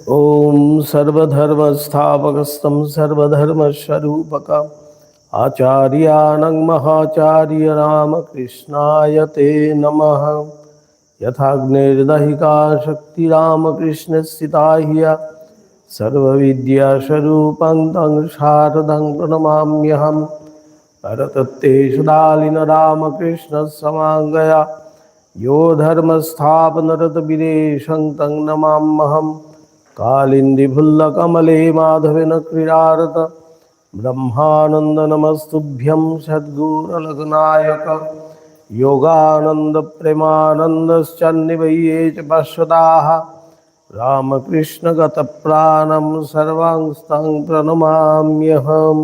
ओम सर्वधर्मस्थापकस्तं सर्वधर्मस्वरूपकम् आचार्यानं महाचार्य रामकृष्णाय ते नमः। यथाग्निर्दहिका शक्ति रामकृष्णस्थिता ह्य सर्वविद्यास्वरूपं तं शारदं प्रणमाम्यहम्। परतत्ते सुदालिन रामकृष्णस्समागया यो धर्मस्थापनरतविदेशं तं नमाम्यहम्। कालिन्दीभुल्लकमले माधवेन क्रीडारत ब्रह्मानंद नमस्तुभ्यं सद्गुरुरघुनायक योगानंद प्रेमानंदश्चन्निवये च पश्वताः रामकृष्ण गतप्राणं सर्वांस्तं प्रणमाम्यहम्।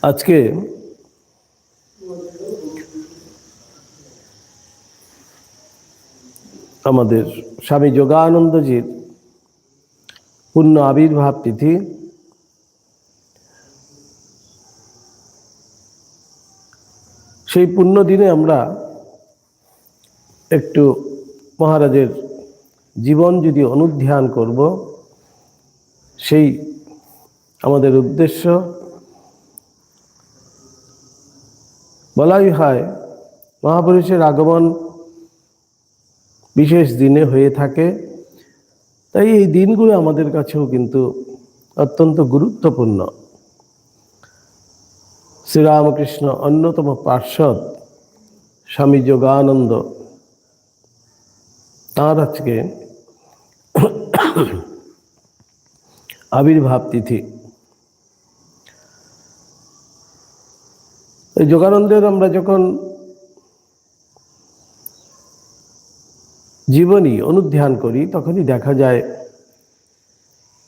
আজকে আমাদের স্বামী যোগানন্দজির পূর্ণ আবির্ভাব তিথি। সেই পূর্ণ দিনে আমরা একটু মহারাজের জীবন যদি অনুধ্যান করব, সেই আমাদের উদ্দেশ্য। বলাই হয় মহাপুরুষের আগমন বিশেষ দিনে হয়ে থাকে, তাই এই দিনগুলো আমাদের কাছেও কিন্তু অত্যন্ত গুরুত্বপূর্ণ। শ্রীরামকৃষ্ণ অন্যতম পার্ষদ স্বামী যোগানন্দ, তাঁর আজকে আবির্ভাব তিথি। এই যোগানন্দের আমরা যখন জীবনী অনুধ্যান করি তখনই দেখা যায়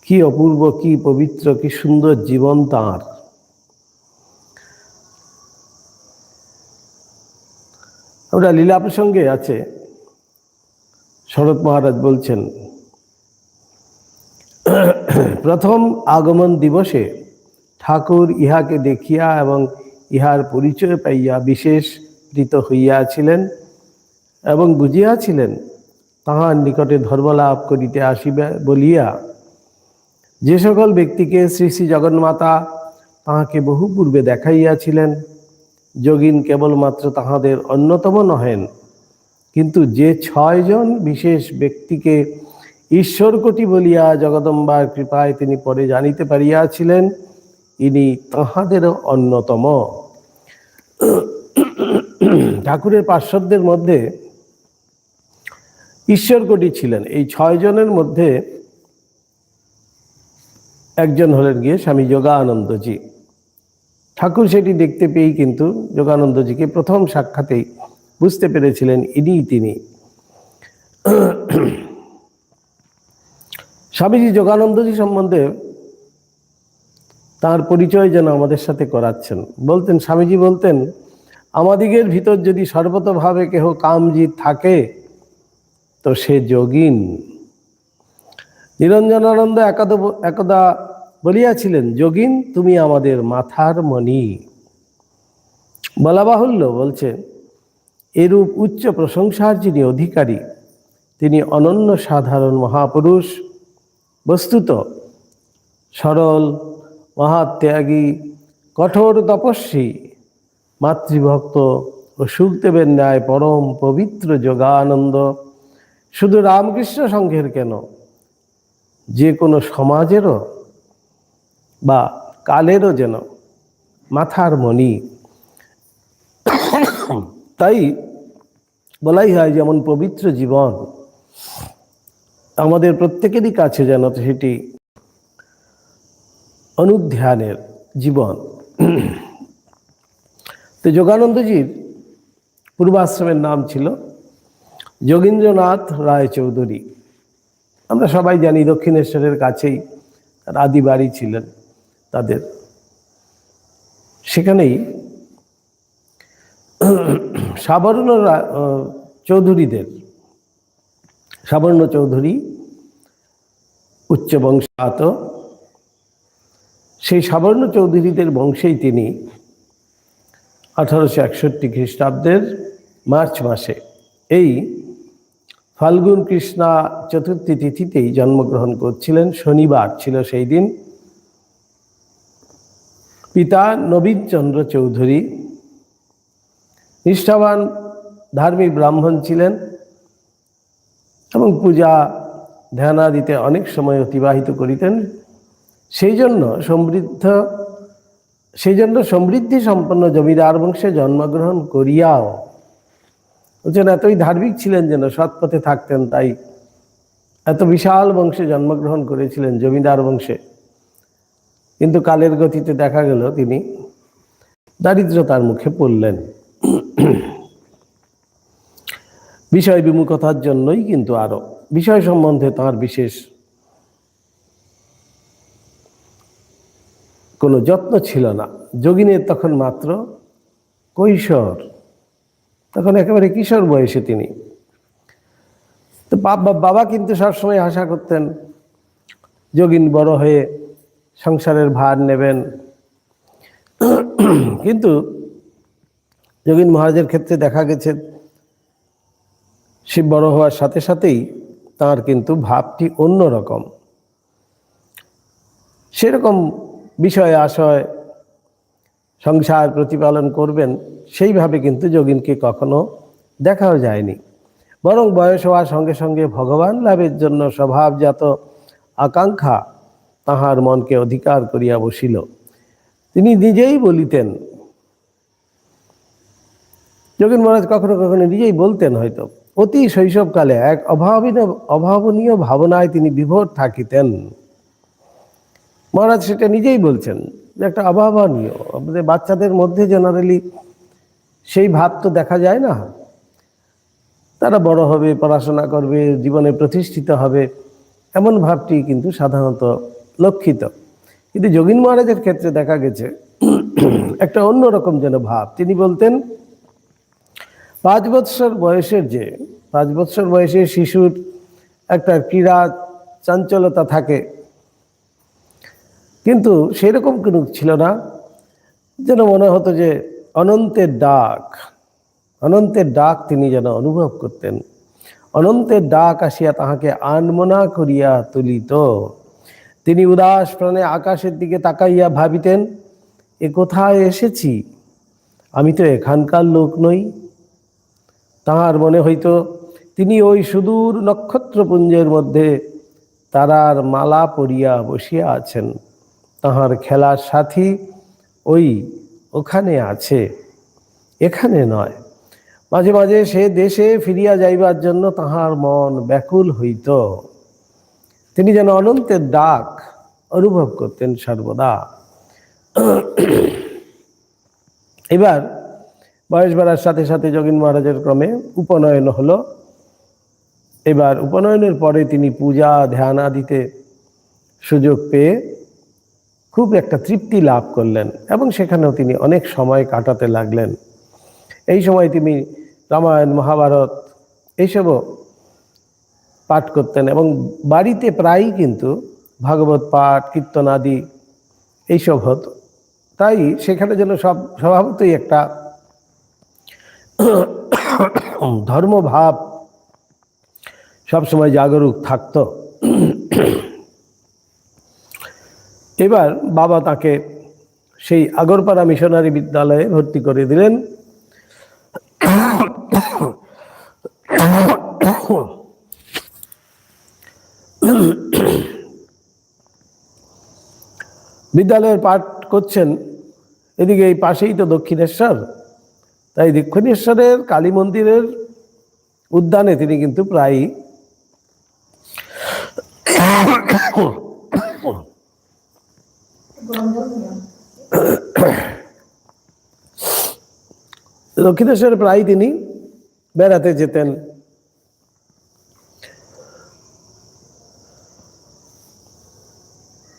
কি অপূর্ব, কি পবিত্র, কি সুন্দর জীবন তাঁর। আমরা লীলা প্রসঙ্গে আছে, শরৎ মহারাজ বলছেন, প্রথম আগমন দিবসে ঠাকুর ইহাকে দেখিয়া এবং ইহার পরিচয় পাইয়া বিশেষ প্রীত হইয়াছিলেন এবং বুঝিয়াছিলেন তাহার নিকটে ধর্মলাভ করিতে আসিবে বলিয়া যে সকল ব্যক্তিকে শ্রী শ্রী জগন্মাতা তাহাকে বহু পূর্বে দেখাইয়াছিলেন, যোগিন কেবলমাত্র তাহাদের অন্যতম নহেন, কিন্তু যে 6 জন বিশেষ ব্যক্তিকে ঈশ্বরকোটি বলিয়া জগদম্বার কৃপায় তিনি পরে জানিতে পারিয়াছিলেন, ইনি তাহাদেরও অন্যতম। ঠাকুরের পার্শ্বদের মধ্যে ঈশ্বরকোটি ছিলেন। এই 6 জনের মধ্যে একজন হলেন গিয়ে স্বামী যোগানন্দজি। ঠাকুর সেটি দেখতে পেয়েই কিন্তু যোগানন্দজিকে প্রথম সাক্ষাতেই বুঝতে পেরেছিলেন ইনিই তিনি। স্বামীজি যোগানন্দজি সম্বন্ধে তার পরিচয় যেন আমাদের সাথে করাচ্ছেন। বলতেন, স্বামীজি বলতেন, আমাদিগের ভিতর যদি সর্বতভাবে কেহ কামজিৎ থাকে তো সে যোগিন। নিরঞ্জনানন্দ একদা বলিয়াছিলেন, যোগিন তুমি আমাদের মাথার মণি। বলা বাহুল্য, বলছে, এরূপ উচ্চ প্রশংসার যিনি অধিকারী তিনি অনন্য সাধারণ মহাপুরুষ। বস্তুত সরল, মহাত্যাগী, কঠোর তপস্বী, মাতৃভক্ত ও সুখদেবের ন্যায় পরম পবিত্র যোগানন্দ শুধু রামকৃষ্ণ সংঘের কেন, যে কোনো সমাজেরও বা কালেরও যেন মাথার মণি। তাই বলাই হয় যেমন পবিত্র জীবন আমাদের প্রত্যেকেরই কাছে যেন সেটি অনুধ্যানের জীবন। তো যোগানন্দজির পূর্বাশ্রমের নাম ছিল যোগীন্দ্রনাথ রায়চৌধুরী। আমরা সবাই জানি দক্ষিণেশ্বরের কাছেই আদি বাড়ি ছিলেন তাদের। সেখানেই সাবর্ণ চৌধুরীদের, সাবর্ণ চৌধুরী উচ্চ বংশাত, সেই সাবর্ণ চৌধুরীদের বংশেই তিনি 1861 খ্রিস্টাব্দের মার্চ মাসে এই ফাল্গুন কৃষ্ণা চতুর্থী তিথিতেই জন্মগ্রহণ করছিলেন। শনিবার ছিল সেই দিন। পিতা নবীনচন্দ্র চৌধুরী নিষ্ঠাবান ধার্মিক ব্রাহ্মণ ছিলেন এবং পূজা ধ্যানাদিতে অনেক সময় অতিবাহিত করিতেন। সেই জন্য সমৃদ্ধি সম্পন্ন জমিদার বংশে জন্মগ্রহণ করিয়াও বলছেন এতই ধার্মিক ছিলেন যেন সৎপথে থাকতেন, তাই এত বিশাল বংশে জন্মগ্রহণ করেছিলেন, জমিদার বংশে। কিন্তু কালের গতিতে দেখা গেল তিনি দারিদ্রতার মুখে পড়লেন। বিষয় বিমুখতার জন্যই কিন্তু আরো বিষয় সম্বন্ধে তাঁর বিশেষ কোনো যত্ন ছিল না। যোগিনের তখন মাত্র কৈশোর, তখন একেবারে কিশোর বয়সে তিনি। তো বাবা কিন্তু সবসময় আশা করতেন যোগিন বড় হয়ে সংসারের ভার নেবেন। কিন্তু যোগিন মহারাজের ক্ষেত্রে দেখা গেছে সে বড় হওয়ার সাথে সাথেই তার কিন্তু ভাবটি অন্যরকম। সেরকম বিষয় আশয় সংসার প্রতিপালন করবেন সেইভাবে কিন্তু যোগিনকে কখনো দেখাও যায়নি। বরং বয়স হওয়ার সঙ্গে সঙ্গে ভগবান লাভের জন্য স্বভাবজাত আকাঙ্ক্ষা তাহার মনকে অধিকার করিয়া বসিল। তিনি নিজেই বলিতেন, যোগিন মহারাজ কখনো কখনো নিজেই বলতেন, হয়তো অতি শৈশবকালে এক অভাবনীয় ভাবনায় তিনি বিভোর থাকিতেন। মহারাজ সেটা নিজেই বলছেন যে একটা অভাবনীয়, আমাদের বাচ্চাদের মধ্যে জেনারেলি সেই ভাব তো দেখা যায় না। তারা বড় হবে, পড়াশোনা করবে, জীবনে প্রতিষ্ঠিত হবে, এমন ভাবটি কিন্তু সাধারণত লক্ষিত। কিন্তু যোগিন মহারাজের ক্ষেত্রে দেখা গেছে একটা অন্যরকম যেন ভাব। তিনি বলতেন 5 বৎসর বয়সের শিশুর একটা ক্রীড়া চাঞ্চলতা থাকে, কিন্তু সেরকম কোনো ছিল না। যেন মনে হতো যে অনন্তের ডাক তিনি যেন অনুভব করতেন। অনন্তের ডাক আসিয়া তাহাকে আনমনা করিয়া তুলিত। তিনি উদাস প্রাণে আকাশের দিকে তাকাইয়া ভাবিতেন, এ কোথায় এসেছি, আমি তো এখানকার লোক নই। তাহার মনে হইতো তিনি ওই সুদূর নক্ষত্রপুঞ্জের মধ্যে তারার মালা পরিয়া বসিয়া আছেন। তাহার খেলার সাথী ওখানে আছে, এখানে নয়। মাঝে মাঝে সে দেশে ফিরিয়া যাইবার জন্য তাহার মন ব্যাকুল হইত। তিনি যেন অনন্তের ডাক অনুভব করতেন সর্বদা। এবার বয়স বাড়ার সাথে সাথে যোগিন মহারাজের ক্রমে উপনয়ন হলো। এবার উপনয়নের পরে তিনি পূজা ধ্যান আদিতে সুযোগ পেয়ে খুব একটা তৃপ্তি লাভ করলেন এবং সেখানেও তিনি অনেক সময় কাটাতে লাগলেন। এই সময় তিনি রামায়ণ, মহাভারত এইসবও পাঠ করতেন এবং বাড়িতে প্রায়ই কিন্তু ভাগবত পাঠ, কীর্তন আদি এইসব হতো। তাই সেখানে যেন স্বভাবতই একটা ধর্মভাব সবসময় জাগরুক থাকত। এবার বাবা তাকে সেই আগরপাড়া মিশনারি বিদ্যালয়ে ভর্তি করে দিলেন। বিদ্যালয়ের পাঠ করছেন, এদিকে এই পাশেই তো দক্ষিণেশ্বর, তাই দক্ষিণেশ্বরের কালী মন্দিরের উদ্যানে তিনি কিন্তু প্রায়ই দক্ষিণেশ্বরে প্রায় তিনি বেড়াতে যেতেন।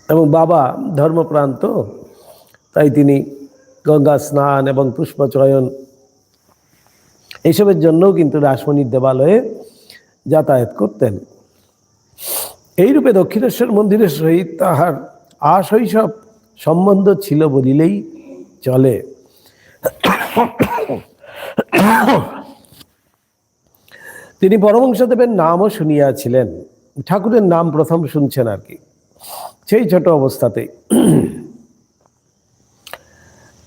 এবং বাবা ধর্মপ্রান্ত, তাই তিনি গঙ্গা স্নান এবং পুষ্পচয়ন এইসবের জন্যও কিন্তু রাসমণির দেবালয়ে যাতায়াত করতেন। এইরূপে দক্ষিণেশ্বর মন্দিরের সহিত তাহার আশৈশব সম্বন্ধ ছিল বলিলেই চলে। তিনি পরমহংসদেবের নামও শুনিয়াছিলেন, ঠাকুরের নাম প্রথম শুনছেন আর কি সেই ছোট অবস্থাতেই,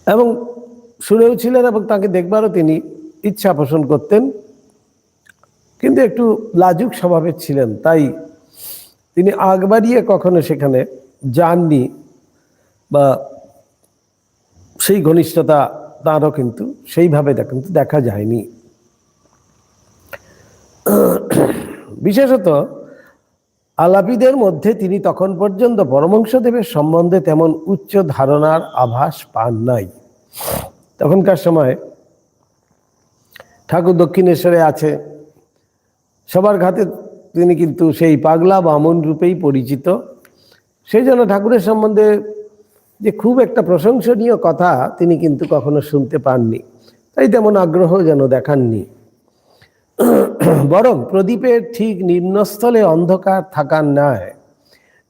এবং শুনেও ছিলেন এবং তাকে দেখবারও তিনি ইচ্ছা পোষণ করতেন, কিন্তু একটু লাজুক স্বভাবের ছিলেন, তাই তিনি আগ বাড়িয়ে কখনো সেখানে যাননি, বা সেই ঘনিষ্ঠতা তাঁরও কিন্তু সেইভাবে কিন্তু দেখা যায়নি। বিশেষত আলাপীদের মধ্যে তিনি তখন পর্যন্ত পরমহংসদেবের সম্বন্ধে তেমন উচ্চ ধারণার আভাস পান নাই। তখনকার সময় ঠাকুর দক্ষিণেশ্বরে আছে, সবার ঘাতে তিনি কিন্তু সেই পাগলা বামন রূপেই পরিচিত, সেই জন্য ঠাকুরের সম্বন্ধে যে খুব একটা প্রশংসনীয় কথা তিনি কিন্তু কখনো শুনতে পাননি, তাই তেমন আগ্রহ যেন দেখাননি। বরং প্রদীপের ঠিক নিম্নস্থলে অন্ধকার থাকার ন্যায়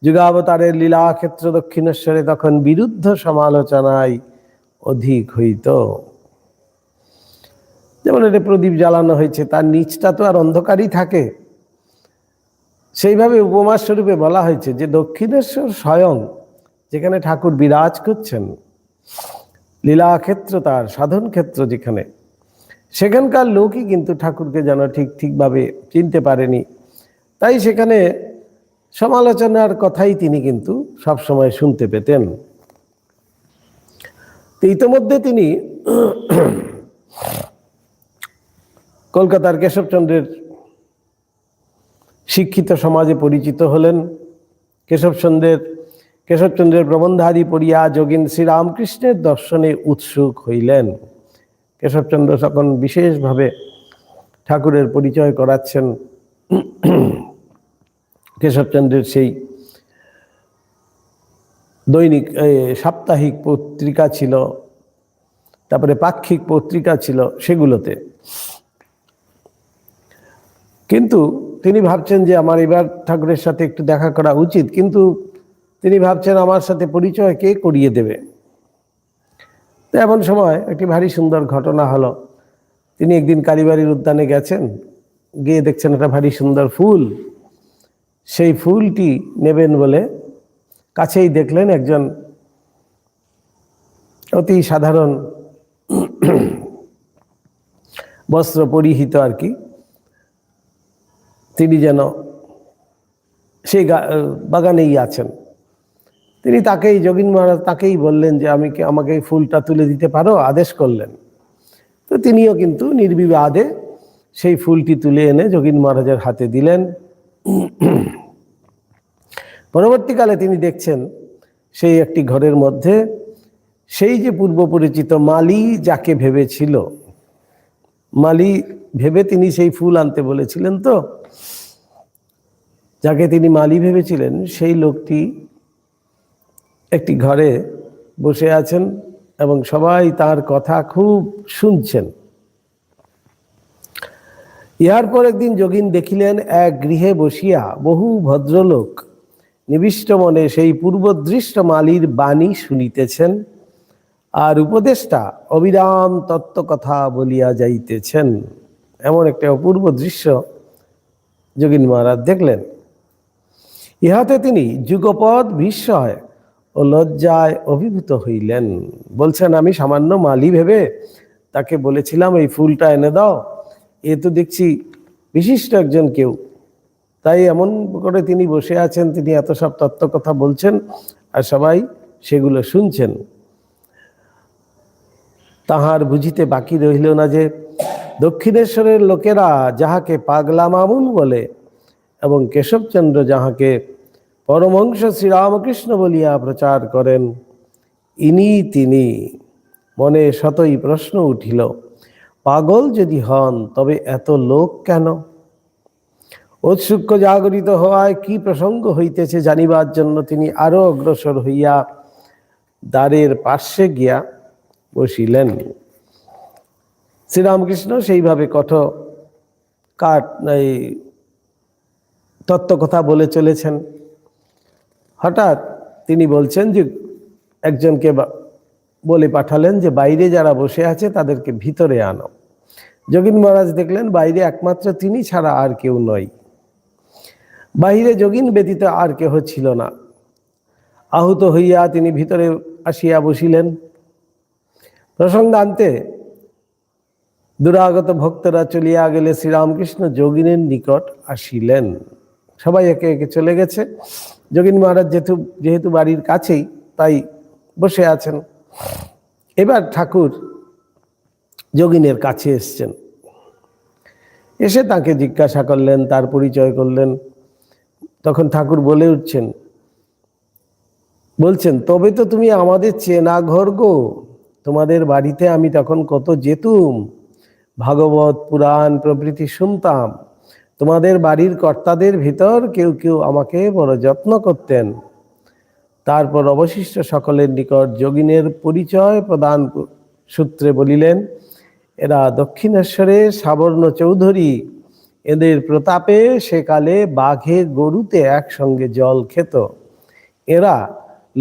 যুগাবতারের লীলাক্ষেত্র দক্ষিণেশ্বরে তখন বিরুদ্ধ সমালোচনায় অধিক হইত। যেমন এটা প্রদীপ জ্বালানো হয়েছে, তার নিচটা তো আর অন্ধকারই থাকে, সেইভাবে উপমা স্বরূপে বলা হয়েছে যে দক্ষিণেশ্বর স্বয়ং যেখানে ঠাকুর বিরাজ করছেন, লীলাক্ষেত্র তার সাধন ক্ষেত্র যেখানে, সেখানকার লোকই কিন্তু ঠাকুরকে যেন ঠিকভাবে চিনতে পারেনি, তাই সেখানে সমালোচনার কথাই তিনি কিন্তু সবসময় শুনতে পেতেন। ইতোমধ্যে তিনি কলকাতার কেশবচন্দ্রের শিক্ষিত সমাজে পরিচিত হলেন। কেশবচন্দ্রের প্রবন্ধাদি পড়িয়া যোগিন শ্রীরামকৃষ্ণের দর্শনে উৎসুক হইলেন। কেশবচন্দ্র তখন বিশেষভাবে ঠাকুরের পরিচয় করাচ্ছেন। কেশবচন্দ্রের সেই দৈনিক সাপ্তাহিক পত্রিকা ছিল, তারপরে পাক্ষিক পত্রিকা ছিল, সেগুলোতে কিন্তু তিনি ভাবছেন যে আমার এবার ঠাকুরের সাথে একটু দেখা করা উচিত, কিন্তু তিনি ভাবছেন আমার সাথে পরিচয় কে করিয়ে দেবে। তো এমন সময় একটি ভারী সুন্দর ঘটনা হলো। তিনি একদিন কালীবাড়ির উদ্যানে গেছেন, গিয়ে দেখছেন একটা ভারী সুন্দর ফুল, সেই ফুলটি নেবেন বলে কাছেই দেখলেন একজন অতি সাধারণ বস্ত্র পরিহিত আর কি, তিনি যেন সেই বাগানেই আছেন। তিনি তাকেই, যোগিন মহারাজ তাকেই বললেন যে আমাকে এই ফুলটা তুলে দিতে পারো, আদেশ করলেন। তো তিনিও কিন্তু নির্বিবাদে সেই ফুলটি তুলে এনে যোগিন মহারাজের হাতে দিলেন। পরবর্তীকালে তিনি দেখছেন সেই একটি ঘরের মধ্যে সেই যে পূর্ব পরিচিত মালি, যাকে ভেবেছিল, মালি ভেবে তিনি সেই ফুল আনতে বলেছিলেন, তো যাকে তিনি মালি ভেবেছিলেন সেই লোকটি একটি ঘরে বসে আছেন এবং সবাই তার কথা খুব শুনছেন। ইহার পর একদিন যোগিন দেখিলেন এক গৃহে বসিয়া বহু ভদ্রলোক নিবিষ্ট মনে সেই পূর্বদৃষ্ট মালির বাণী শুনিতেছেন, আর উপদেষ্টা অবিরাম তত্ত্ব কথা বলিয়া যাইতেছেন। এমন একটা অপূর্ব দৃশ্য যোগিন মহারাজ দেখলেন। ইহাতে তিনি যুগপৎ বিস্ময় ও লজ্জায় অভিভূত হইলেন। বলছেন, আমি সামান্য মালি ভেবে তাকে বলেছিলাম এই ফুলটা এনে দাও, এ তো দেখছি বিশিষ্ট একজন কেউ। তাই এমন করে তিনি বসে আছেন, তিনি এত সব তত্ত্ব কথা বলছেন আর সবাই সেগুলো শুনছেন। তাহার বুঝিতে বাকি রইল না যে দক্ষিণেশ্বরের লোকেরা যাহাকে পাগলা মামুন বলে এবং কেশবচন্দ্র যাহাকে পরমহংস শ্রীরামকৃষ্ণ বলিয়া প্রচার করেন, ইনি তিনি। মনে শতই প্রশ্ন উঠিল, পাগল যদি হন তবে এত লোক কেন? ঔৎসুক্য জাগরিত হওয়ায় কি প্রসঙ্গ হইতেছে জানিবার জন্য তিনি আরো অগ্রসর হইয়া দ্বারের পার্শ্বে গিয়া বসিলেন। শ্রীরামকৃষ্ণ সেইভাবে এই তত্ত্ব কথা বলে চলেছেন। হঠাৎ তিনি বলছেন যে একজনকে বলে পাঠালেন যে বাইরে যারা বসে আছে তাদেরকে ভিতরে আনো। যোগিন মহারাজ দেখলেন বাইরে একমাত্র তিনি ছাড়া আর কেউ নয়। বাহিরে যোগিন ব্যতীত আর কেহ ছিল না। আহত হইয়া তিনি ভিতরে আসিয়া বসিলেন। প্রসঙ্গান্তে দুরাগত ভক্তরা চলিয়া গেলে শ্রীরামকৃষ্ণ যোগিনের নিকট আসিলেন। সবাই একে একে চলে গেছে। যোগিন মহারাজ যেহেতু বাড়ির কাছেই, তাই বসে আছেন। এবার ঠাকুর যোগিনের কাছে এসছেন। এসে তাকে জিজ্ঞাসা করলেন, তার পরিচয় করলেন। তখন ঠাকুর বলছেন, তবে তো তুমি আমাদের চেনা ঘর গো। তোমাদের বাড়িতে আমি তখন কত যেতুম, ভাগবত পুরাণ প্রভৃতি শুনতাম। তোমাদের বাড়ির কর্তাদের ভিতর কেউ কেউ আমাকে বড় যত্ন করতেন। তারপর অবশিষ্ট সকলের নিকট যোগিনের পরিচয় প্রদান সূত্রে বলিলেন, এরা দক্ষিণেশ্বরের সাবর্ণ চৌধুরী। এদের প্রতাপে সেকালে বাঘে গরুতে একসঙ্গে জল খেত। এরা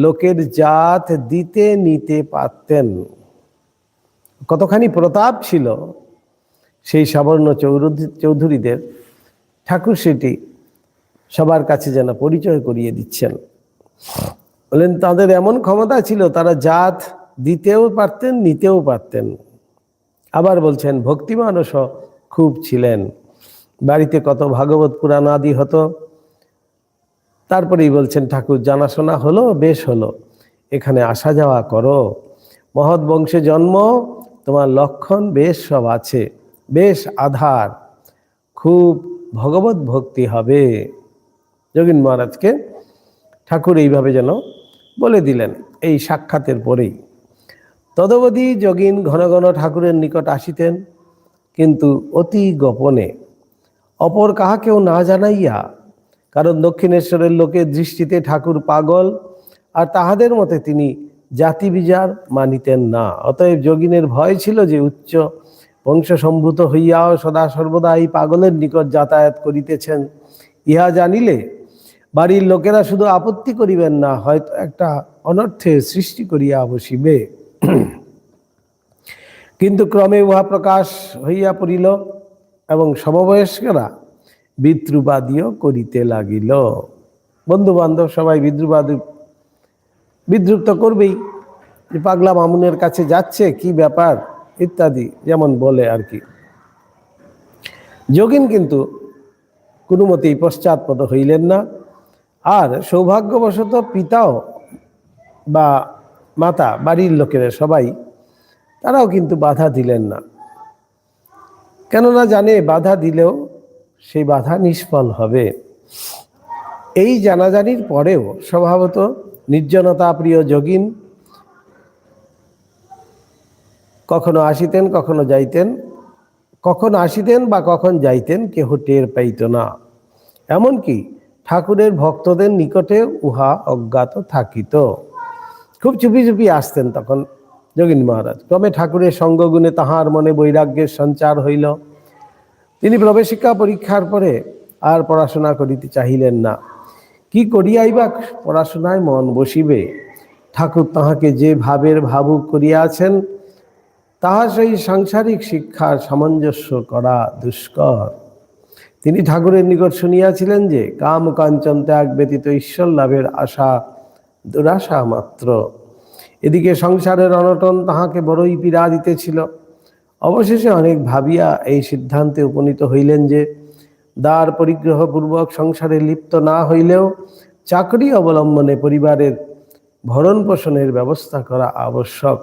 লোকের জাত দিতে নিতে পারতেন। কতখানি প্রতাপ ছিল সেই সাবর্ণ চৌধুরীদের, ঠাকুর সেটি সবার কাছে যেন পরিচয় করিয়ে দিচ্ছেন। বলেন তাদের এমন ক্ষমতা ছিল, তারা জাত দিতেও পারতেন, নিতেও পারতেন। আবার বলছেন ভক্তি মানুষও খুব ছিলেন। বাড়িতে কত ভাগবত পুরাণ আদি হতো। তারপরেই বলছেন ঠাকুর, জানাশোনা হলো, বেশ হলো, এখানে আসা যাওয়া করো। মহৎ বংশে জন্ম, তোমার লক্ষণ বেশ সব আছে, বেশ আধার, খুব ভগবত ভক্তি হবে। যোগিন মহারাজকে ঠাকুর এইভাবে যেন বলে দিলেন এই সাক্ষাতের পরেই। তদবধি যোগিন ঘন ঘন ঠাকুরের নিকট আসিতেন, কিন্তু অতি গোপনে, অপর কাহাকেও না জানাইয়া। কারণ দক্ষিণেশ্বরের লোকের দৃষ্টিতে ঠাকুর পাগল, আর তাহাদের মতে তিনি জাতিবিচার মানিতেন না। অতএব যোগিনের ভয় ছিল যে উচ্চ বংশসম্ভূত হইয়াও সদা সর্বদা এই পাগলের নিকট যাতায়াত করিতেছেন। ইহা জানিলে বাড়ির লোকেরা শুধু আপত্তি করিবেন না, হয়তো একটা অনর্থের সৃষ্টি করিয়া বসিবে। কিন্তু ক্রমে উহা প্রকাশ হইয়া পড়িল এবং সমবয়স্করা বিদ্রুপাদিও করিতে লাগিল। বন্ধু বান্ধব সবাই বিদ্রুপ তো করবেই, যে পাগলা মামুনের কাছে যাচ্ছে, কি ব্যাপার ইত্যাদি, যেমন বলে আর কি। যোগিন কিন্তু কোনো মতেই পশ্চাৎপদ হইলেন না। আর সৌভাগ্যবশত পিতাও বা মাতা, বাড়ির লোকেরা সবাই, তারাও কিন্তু বাধা দিলেন না। কেননা জানে বাধা দিলেও সেই বাধা নিষ্ফল হবে। এই জানাজানির পরেও স্বভাবত নির্জনতা প্রিয় যোগিন কখনো আসিতেন, কখনো যাইতেন, কখন আসিতেন বা কখন যাইতেন কেহ টের পাইত না। এমনকি ঠাকুরের ভক্তদের নিকটে উহা অজ্ঞাত থাকিত। খুব চুপি চুপি আসতেন তখন যোগিন মহারাজ। ক্রমে ঠাকুরের সঙ্গগুণে তাহার মনে বৈরাগ্যের সঞ্চার হইল। তিনি প্রবেশিকা পরীক্ষার পরে আর পড়াশোনা করিতে চাহিলেন না। কি করিয়াই বা পড়াশোনায় মন বসিবে? ঠাকুর তাহাকে যে ভাবের ভাবুক করিয়াছেন, তাহা সেই সাংসারিক শিক্ষার সামঞ্জস্য করা দুষ্কর। তিনি ঠাকুরের নিকট শুনিয়াছিলেন যে কাম কাঞ্চন ত্যাগ ব্যতীত ঈশ্বর লাভের আশা দুরাশা মাত্র। এদিকে সংসারের অনটন তাহাকে বড়ই পীড়া দিতেছিল। অবশেষে অনেক ভাবিয়া এই সিদ্ধান্তে উপনীত হইলেন যে দ্বার পরিগ্রহপূর্বক সংসারে লিপ্ত না হইলেও চাকরি অবলম্বনে পরিবারের ভরণ পোষণের ব্যবস্থা করা আবশ্যক।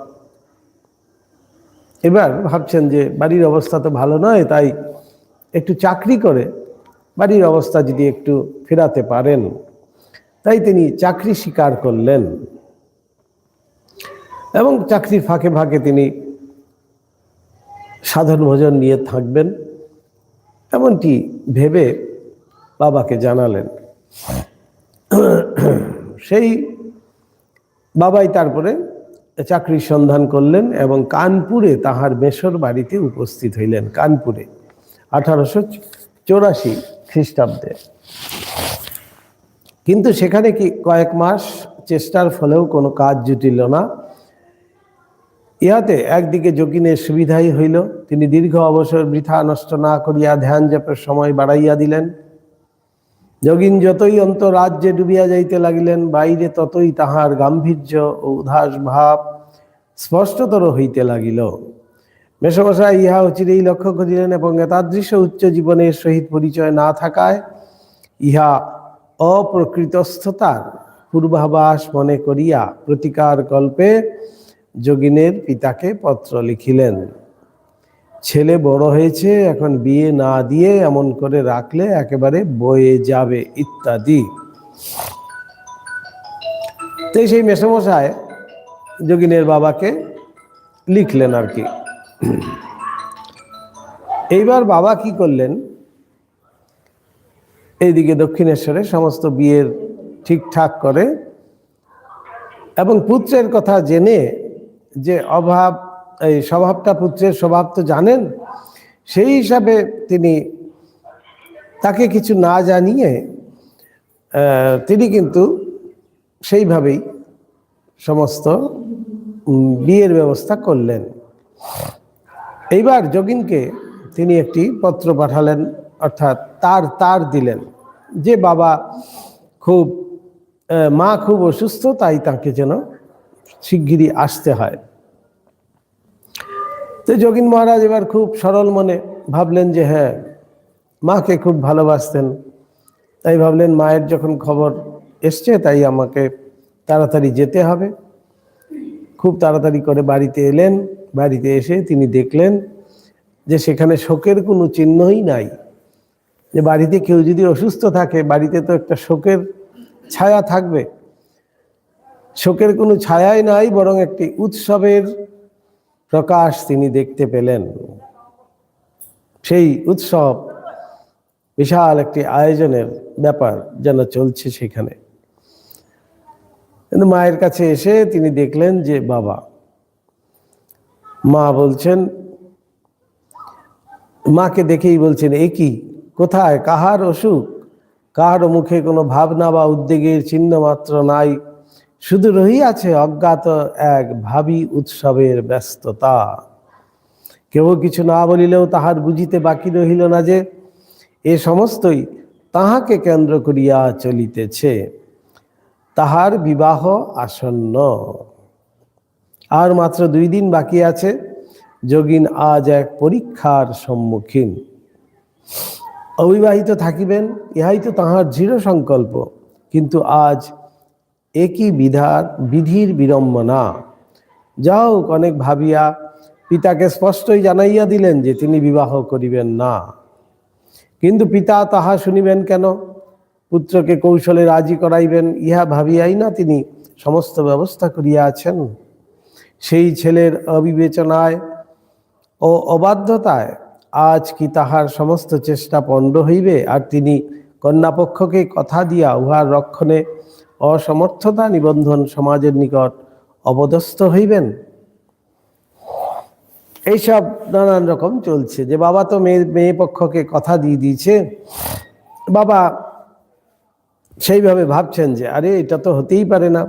এবার ভাবছেন যে বাড়ির অবস্থা তো ভালো নয়, তাই একটু চাকরি করে বাড়ির অবস্থা যদি একটু ফেরাতে পারেন, তাই তিনি চাকরি স্বীকার করলেন এবং চাকরির ফাঁকে ফাঁকে তিনি সাধন ভোজন নিয়ে থাকবেন, এমনটি ভেবে বাবাকে জানালেন। সেই বাবাই তারপরে চাকরির সন্ধান করলেন এবং কানপুরে তাহার মেশর বাড়িতে উপস্থিত হইলেন। কানপুরে 1884 খ্রিস্টাব্দে। কিন্তু সেখানে কি কয়েক মাস চেষ্টার ফলেও কোনো কাজ জুটিল না। ইহাতে একদিকে যোগিনের সুবিধাই হইল, তিনি দীর্ঘ অবসর বৃথা নষ্ট না করিয়া ধ্যান জপের সময় বাড়াইয়া দিলেন। যোগিন যতই অন্তরাজ্যে ডুবিয়া যাইতে লাগিলেন, বাইরে ততই তাহার গাম্ভীর্য ও উদাস ভাব স্পষ্টতর হইতে লাগিল। মেসমশাই ইহা অচিরেই লক্ষ্য করিলেন এবং এতাদৃশ উচ্চ জীবনের সহিত পরিচয় না থাকায় ইহা অপ্রকৃতস্থতার পূর্বাভাস মনে করিয়া প্রতিকার কল্পে যোগিনের পিতাকে পত্র লিখিলেন। ছেলে বড় হয়েছে, এখন বিয়ে না দিয়ে এমন করে রাখলে একেবারে বয়ে যাবে ইত্যাদি। তো সেই মেসমশাই যোগিনের বাবাকে লিখলেন আর কি। এইবার বাবা কি করলেন, এইদিকে দক্ষিণেশ্বরে সমস্ত বিয়ের ঠিকঠাক করে এবং পুত্রের কথা জেনে, যে অভাব এই স্বভাবটা, পুত্রের স্বভাব তো জানেন, সেই হিসাবে তিনি তাকে কিছু না জানিয়ে তিনি কিন্তু সেইভাবেই সমস্ত বিয়ের ব্যবস্থা করলেন। এইবার যোগিনকে তিনি একটি পত্র পাঠালেন, অর্থাৎ তার দিলেন যে বাবা খুব মা খুব অসুস্থ, তাই তাকে যেন শিগগিরই আসতে হয়। তো যোগিন মহারাজ এবার খুব সরল মনে ভাবলেন যে হ্যাঁ, মাকে খুব ভালোবাসতেন, তাই ভাবলেন মায়ের যখন খবর এসছে তাই আমাকে তাড়াতাড়ি যেতে হবে। খুব তাড়াতাড়ি করে বাড়িতে এলেন। বাড়িতে এসে তিনি দেখলেন যে সেখানে শোকের কোনো চিহ্নই নাই। যে বাড়িতে কেউ যদি অসুস্থ থাকে, বাড়িতে তো একটা শোকের ছায়া থাকবে, শোকের কোনো ছায়াই নাই, বরং একটি উৎসবের প্রকাশ তিনি দেখতে পেলেন। সেই উৎসব বিশাল একটি আয়োজনের ব্যাপার যেন চলছে সেখানে। কিন্তু মায়ের কাছে এসে তিনি দেখলেন যে বাবা, মা বলছেন, মাকে দেখেই বলছেন, এ কি, কোথায়, কাহার অসুখ, কাহার মুখে কোনো ভাবনা বা উদ্বেগের চিহ্ন মাত্র নাই, শুধু রহিয়াছে অজ্ঞাত এক ভাবী উৎসবের ব্যস্ততা। কেউ কিছু না বলিলেও তাহার বুঝিতে বাকি রহিল না যে এ সমস্তই তাহাকে কেন্দ্র করিয়া চলিতেছে। তাহার বিবাহ আসন্ন, আর মাত্র 2 দিন বাকি আছে। যোগিন আজ এক পরীক্ষার সম্মুখীন। অবিবাহিত থাকিবেন, ইহাই তো তাহার দৃঢ় সংকল্প, কিন্তু আজ একই বিধির বিড়ম্বনা। যাও অনেক ভাবিয়া পিতাকে স্পষ্টই জানাইয়া দিলেন যে তিনি বিবাহ করিবেন না। কিন্তু পিতা তাহা শুনিবেন কেন? পুত্রকে কৌশলে রাজি করাইবেন, ইহা ভাবিয়াই না তিনি সমস্ত ব্যবস্থা করিয়া আছেন। সেই ছেলের অবিবেচনায় ও অবাধ্যতায় আজ কি তাহার সমস্ত চেষ্টা পণ্ড হইবে, আর তিনি কন্যাপক্ষকে কথা দিয়া উহার রক্ষণে অসমর্থতা নিবন্ধন সমাজের নিকট অপদস্থ হইবেন? এইসব নানান রকম চলছে। যে বাবা তো মেয়ে পক্ষকে কথা দিয়ে দিয়েছে, বাবা সেইভাবে ভাবছেন যে আরে এটা তো হতেই পারে না।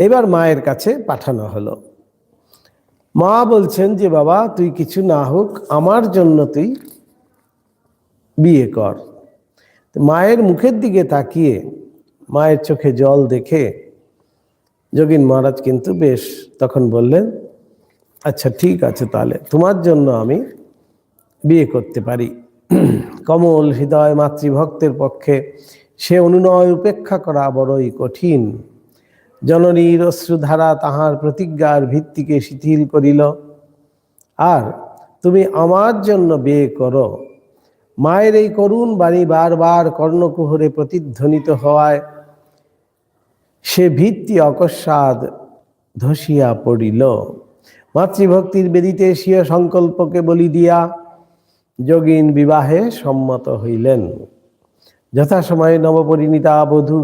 এবার মায়ের কাছে পাঠানো হলো। মা বলছেন যে বাবা, তুই কিছু না হোক, আমার জন্য তুই বিয়ে কর। মায়ের মুখের দিকে তাকিয়ে মায়ের চোখে জল দেখে যোগিন মহারাজ কিন্তু বেশ তখন বললেন, আচ্ছা ঠিক আছে, তাহলে তোমার জন্য আমি বিয়ে করতে পারি। কমল হৃদয় মাতৃভক্তের পক্ষে সে অনুনয় উপেক্ষা করা বড়ই কঠিন। জননীর অশ্রুধারা তাহার প্রতিজ্ঞার ভিত্তিকে শিথিল করিল। আর তুমি আমার জন্য বিয়ে করো। মায়ের এই করুণ বাণী বারবার কর্ণকুহরে প্রতিধ্বনিত হওয়ায় সে ভিত্তি অকস্মাৎ ধসিয়া পড়িল। মাতৃভক্তির বেদিতে স্বীয় সংকল্পকে বলি দিয়া যোগিন বিবাহে সম্মত হইলেন। যথাসময়ে নবপরিণীতা বধূ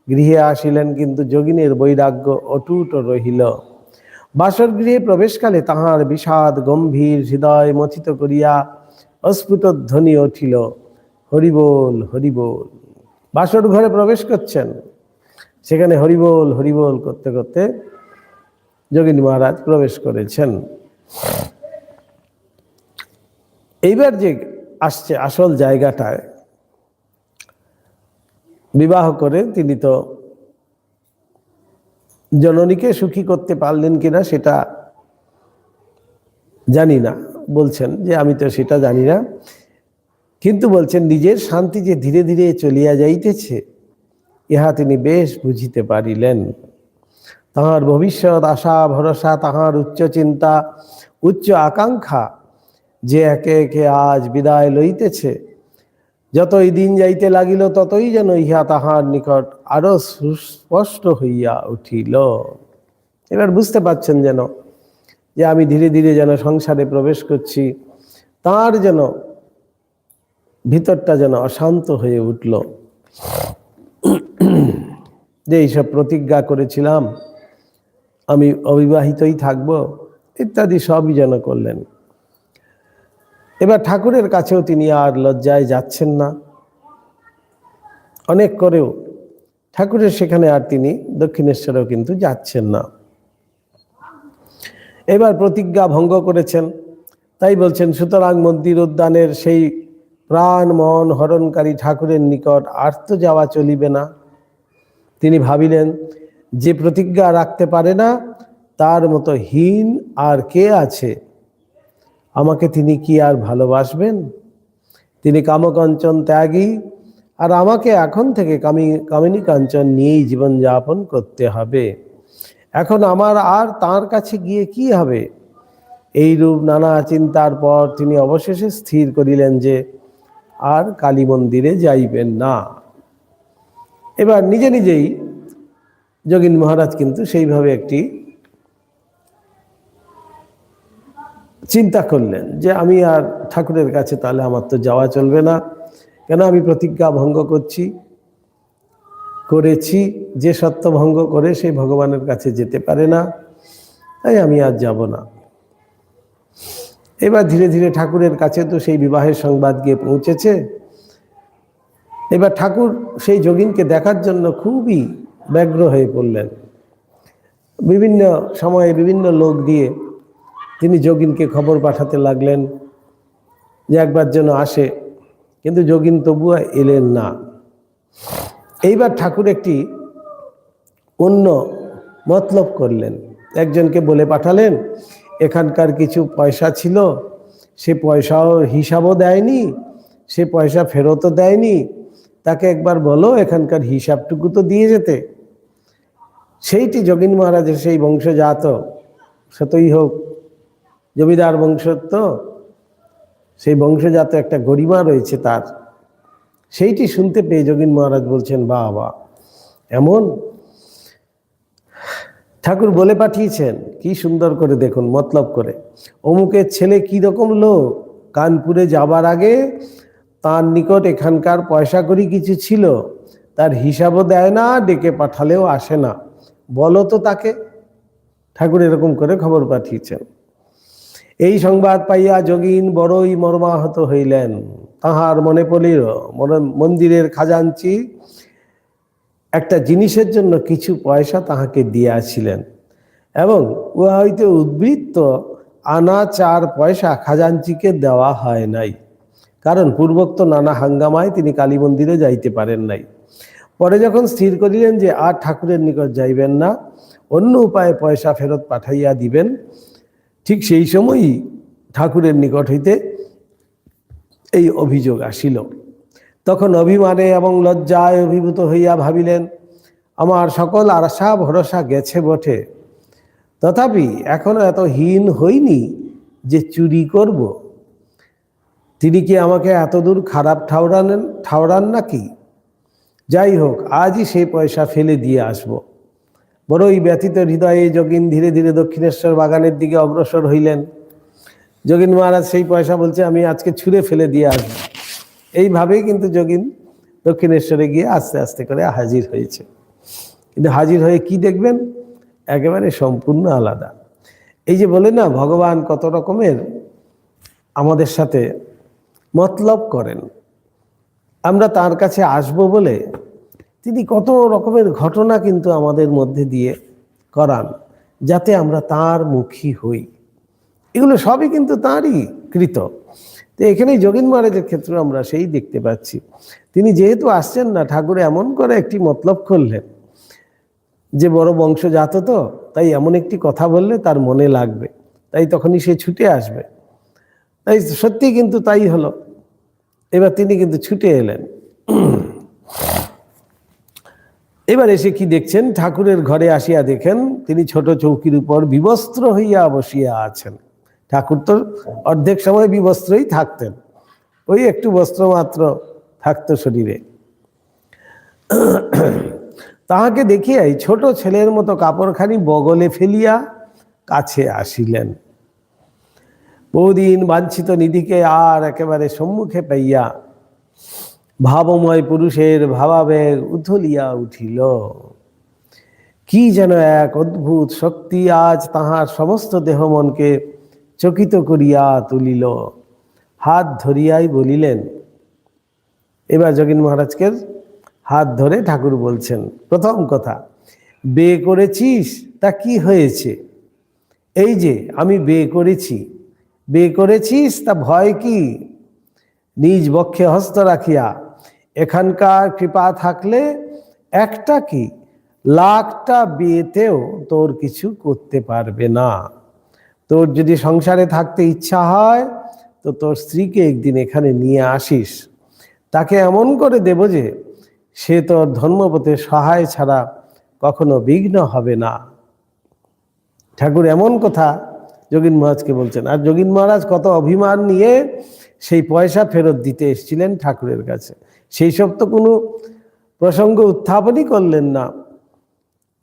গৃহে আসিলেন, কিন্তু যোগিনের বৈরাগ্য অটুট রহিল। বাসর গৃহে প্রবেশকালে তাহার বিষাদ গম্ভীর হৃদয় মথিত করিয়া অস্ফুট ধ্বনি উঠিল, হরিবোল হরিবোল। বাসর ঘরে প্রবেশ করছেন, সেখানে হরিবোল হরিবোল করতে করতে যোগিনী মহারাজ প্রবেশ করেছেন। এইবার যে আসছে আসল জায়গাটায়, বিবাহ করে তিনি তো জননীকে সুখী করতে পারলেন কিনা সেটা জানি না, বলছেন যে আমি তো সেটা জানি না, কিন্তু বলছেন নিজের শান্তি যে ধীরে ধীরে চলিয়া যাইতেছে ইহা তিনি বেশ বুঝিতে পারিলেন। তাহার ভবিষ্যৎ আশা ভরসা, তাহার উচ্চ চিন্তা, উচ্চ আকাঙ্ক্ষা যে একে একে আজ বিদায় লইতেছে, যতই দিন যাইতে লাগিল ততই যেন ইহা তাহার নিকট আরো সুস্পষ্ট হইয়া উঠিল। এবার বুঝতে পারছেন যেন যে আমি ধীরে ধীরে যেন সংসারে প্রবেশ করছি, তার যেন ভিতরটা যেন অশান্ত হয়ে উঠল। যে এইসব প্রতিজ্ঞা করেছিলাম আমি অবিবাহিতই থাকব ইত্যাদি সবই যেন করলেন। এবার ঠাকুরের কাছেও তিনি আর লজ্জায় যাচ্ছেন না, অনেক করেও ঠাকুরের সেখানে আর তিনি দক্ষিণেশ্বরেও কিন্তু যাচ্ছেন না। এবার প্রতিজ্ঞা ভঙ্গ করেছেন, তাই বলছেন সুতরাং মন্দির উদ্যানের সেই প্রাণ মন হরণকারী ঠাকুরের নিকট আর তো যাওয়া চলিবে না। তিনি ভাবিলেন যে প্রতিজ্ঞা রাখতে পারে না তার মতো হীন আর কে আছে, আমাকে তিনি কি আর ভালোবাসবেন? তিনি কামকাঞ্চন ত্যাগী, আর আমাকে এখন থেকে কামিনী কাঞ্চন নিয়েই জীবনযাপন করতে হবে। এখন আমার আর তার কাছে গিয়ে কি হবে? এইরূপ নানা চিন্তার পর তিনি অবশেষে স্থির করিলেন যে আর কালী মন্দিরে যাইবেন না। এবার নিজে নিজেই যোগিনী মহারাজ কিন্তু সেইভাবে একটি চিন্তা করলেন যে আমি আর ঠাকুরের কাছে তাহলে আমার তো যাওয়া চলবে না, কেন আমি প্রতিজ্ঞা ভঙ্গ করেছি, যে সত্য ভঙ্গ করে সেই ভগবানের কাছে যেতে পারে না, তাই আমি আর যাব না। এবার ধীরে ধীরে ঠাকুরের কাছে তো সেই বিবাহের সংবাদ গিয়ে পৌঁছেছে। এবার ঠাকুর সেই যোগিনকে দেখার জন্য খুবই ব্যগ্র হয়ে পড়লেন। বিভিন্ন সময়ে বিভিন্ন লোক দিয়ে তিনি যোগিনকে খবর পাঠাতে লাগলেন যে একবার যেন আসে, কিন্তু যোগিন তবুও এলেন না। এইবার ঠাকুর একটি অন্য মতলব করলেন, একজনকে বলে পাঠালেন এখানকার কিছু পয়সা ছিল, সে পয়সাও হিসাবও দেয়নি, সে পয়সা ফেরতও দেয়নি, তাকে একবার বলো এখানকার হিসাবটুকু তো দিয়ে যেতে। সেইটি যোগিনী মহারাজের সেই বংশজাত, সতই হোক জমিদার বংশ, তো সেই বংশজাত একটা গরিমা রয়েছে তার, সেইটি শুনতে পেয়ে যোগিনী মহারাজ বলছেন বাবা এমন। ঠাকুর বলে পাঠিয়েছেন, কি সুন্দর করে দেখুন মতলব করে, অমুকের ছেলে কি রকম লোক, কানপুরে যাবার আগে তার নিকট এখানকার পয়সা করি কিছু ছিল, তার হিসাবও দেয় না, ডেকে পাঠালেও আসে না, বলো তো তাকে। ঠাকুর এরকম করে খবর পাঠিয়েছেন। এই সংবাদ পাইয়া যোগিন বড়ই মর্মাহত হইলেন। তাহার মনে পড়িল মন্দিরের খাজাঞ্চি একটা জিনিসের জন্য কিছু পয়সা তাহাকে দিয়াছিলেন, এবং উহা হইতে উদ্বৃত্ত আনা 4 পয়সা খাজাঞ্চিকে দেওয়া হয় নাই, কারণ পূর্বোক্ত নানা হাঙ্গামায় তিনি কালী মন্দিরে যাইতে পারেন নাই। পরে যখন স্থির করিলেন যে আর ঠাকুরের নিকট যাইবেন না, অন্য উপায়ে পয়সা ফেরত পাঠাইয়া দিবেন, ঠিক সেই সময়ই ঠাকুরের নিকট হইতে এই অভিযোগ আসিল। তখন অভিমানে এবং লজ্জায় অভিভূত হইয়া ভাবিলেন আমার সকল আশা ভরসা গেছে বটে, তথাপি এখনো এত হীন হইনি যে চুরি করব। তিনি কি আমাকে এতদূর খারাপ ঠাউরান নাকি? যাই হোক, আজই সেই পয়সা ফেলে দিয়ে আসব। বড়ই ব্যথিত হৃদয়ে যোগিন ধীরে ধীরে দক্ষিণেশ্বর বাগানের দিকে অগ্রসর হইলেন। যোগিন মহারাজ সেই পয়সা বলছে আমি আজকে ছুঁড়ে ফেলে দিয়ে আসবো। এইভাবেই কিন্তু যোগিন দক্ষিণেশ্বরে গিয়ে আস্তে আস্তে করে হাজির হয়েছে। কিন্তু হাজির হয়ে কি দেখবেন, একেবারে সম্পূর্ণ আলাদা। এই যে বলে না ভগবান কত রকমের আমাদের সাথে মতলব করেন, আমরা তার কাছে আসব বলে তিনি কত রকমের ঘটনা কিন্তু আমাদের মধ্যে দিয়ে করান, যাতে আমরা তার মুখী হই। এগুলো সবই কিন্তু তাঁরই কৃত। তো এখানেই যোগীন মহারাজের ক্ষেত্রে আমরা সেই দেখতে পাচ্ছি, তিনি যেহেতু আসছেন না, ঠাকুর এমন করে একটি মতলব করলেন যে বড় বংশজাত, তো তাই এমন একটি কথা বললে তার মনে লাগবে, তাই তখনই সে ছুটে আসবে। তাই সত্যি কিন্তু তাই হলো। এবার তিনি কিন্তু ছুটে এলেন। এবার এসে কি দেখছেন, ঠাকুরের ঘরে আসিয়া দেখেন তিনি ছোট চৌকির উপর বিবস্ত্র হইয়া বসিয়া আছেন। ঠাকুর তো অর্ধেক সময় বিবস্ত্রই থাকতেন, ওই একটু বস্ত্র মাত্র থাকতো শরীরে। তাহাকে দেখিয়াই ছোট ছেলের মতো কাপড়খানি বগলে ফেলিয়া কাছে আসিলেন। বহুদিন বাঞ্ছিত নিধিকে আর একেবারে সম্মুখে পাইয়া ভাবময় পুরুষের ভাবাবেগ উথলিয়া উঠিল। কি যেন এক অদ্ভুত শক্তি আজ তাহার সমস্ত দেহ মনকে চকিত করিয়া তুলিল। হাত ধরিয়াই বলিলেন, এবার যোগীন মহারাজকে হাত ধরে ঠাকুর বলছেন, প্রথম কথা, বিয়ে করেছিস তা কি হয়েছে? এই যে আমি বিয়ে করেছি, বিয়ে করেছিস তা ভয় কি? নিজ বক্ষে হস্ত রাখিয়া এখানকার কৃপা থাকলে একটা কি লাখটা বিয়েতেও তোর কিছু করতে পারবে না। তোর যদি সংসারে থাকতে ইচ্ছা হয় তো তোর স্ত্রীকে একদিন এখানে নিয়ে আসিস, তাকে এমন করে দেব যে সে তোর ধর্মপথে সহায় ছাড়া কখনো বিঘ্ন হবে না। ঠাকুর এমন কথা যোগীন মহারাজকে বলছেন। আর যোগীন মহারাজ কত অভিমান নিয়ে সেই পয়সা ফেরত দিতে এসেছিলেন ঠাকুরের কাছে, সেই সব তো কোনো প্রসঙ্গ উত্থাপনই করলেন না।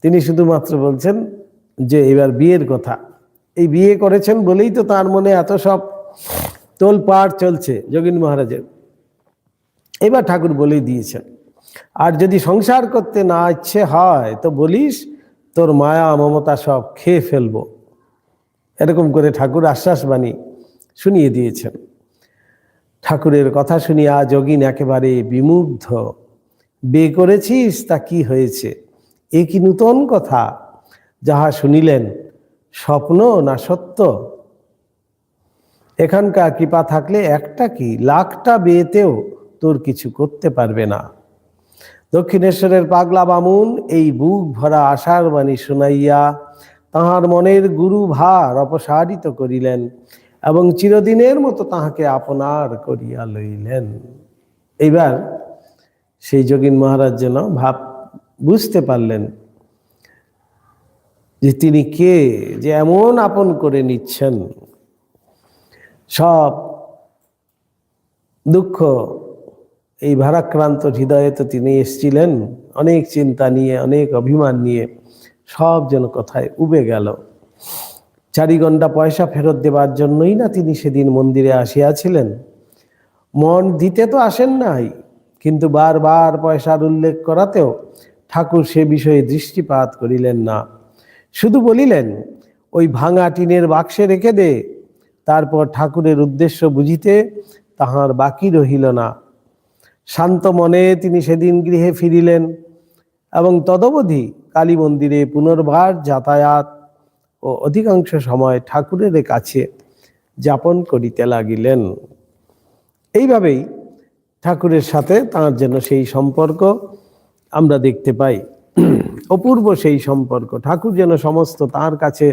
তিনি শুধুমাত্র বলছেন যে এবার বিয়ের কথা, এই বিয়ে করেছেন বলেই তো তার মনে এত সব তোলপাড় চলছে যোগীন মহারাজের। এবার ঠাকুর বলেই দিয়েছেন, আর যদি সংসার করতে না ইচ্ছে হয় তো বলিস, তোর মায়া মমতা সব খেয়ে ফেলবো। এরকম করে ঠাকুর আশ্বাস বাণী শুনিয়ে দিয়েছেন। ঠাকুরের কথা শুনিয়া যোগীন একেবারে বিমুগ্ধ। বিয়ে করেছিস তা কি হয়েছে? এ কি নূতন কথা? যাহা শুনিলেন স্বপ্ন না সত্য? এখানকার কৃপা থাকলে একটা কি লাখটা বিয়েতেও তোর কিছু করতে পারবে না। দক্ষিণেশ্বরের পাগলা বামুন এই বুক ভরা আশার বাণী শুনাইয়া তাহার মনের গুরু ভার অপসারিত করিলেন এবং চিরদিনের মতো তাহাকে আপনার করিয়া লইলেন। এইবার সেই যোগীন মহারাজ যেন ভাব বুঝতে পারলেন যে তিনি কে, যে এমন আপন করে নিচ্ছেন। সব দুঃখ এই ভারাক্রান্ত হৃদয়ে তো তিনি এসেছিলেন অনেক চিন্তা নিয়ে, অনেক অভিমান নিয়ে, সব যেন কথায় উবে গেল। 4 ঘন্টা পয়সা ফেরত দেবার জন্যই না তিনি সেদিন মন্দিরে আসিয়াছিলেন। মন দিতে তো আসেন নাই, কিন্তু বারবার পয়সার উল্লেখ করাতেও ঠাকুর সে বিষয়ে দৃষ্টিপাত করিলেন না। শুধু বলিলেন, ওই ভাঙা টিনের বাক্সে রেখে দে। তারপর ঠাকুরের উদ্দেশ্য বুঝিতে তাহার বাকি রহিল না। শান্ত মনে তিনি সেদিন গৃহে ফিরিলেন এবং তদবধি কালী মন্দিরে পুনর্বার যাতায়াত ও অধিকাংশ সময় ঠাকুরের কাছে যাপন করিতে লাগিলেন। এইভাবেই ঠাকুরের সাথে তাঁর যেন সেই সম্পর্ক আমরা দেখতে পাই, অপূর্ব সেই সম্পর্ক। ঠাকুর যেন সমস্ত তাঁর কাছে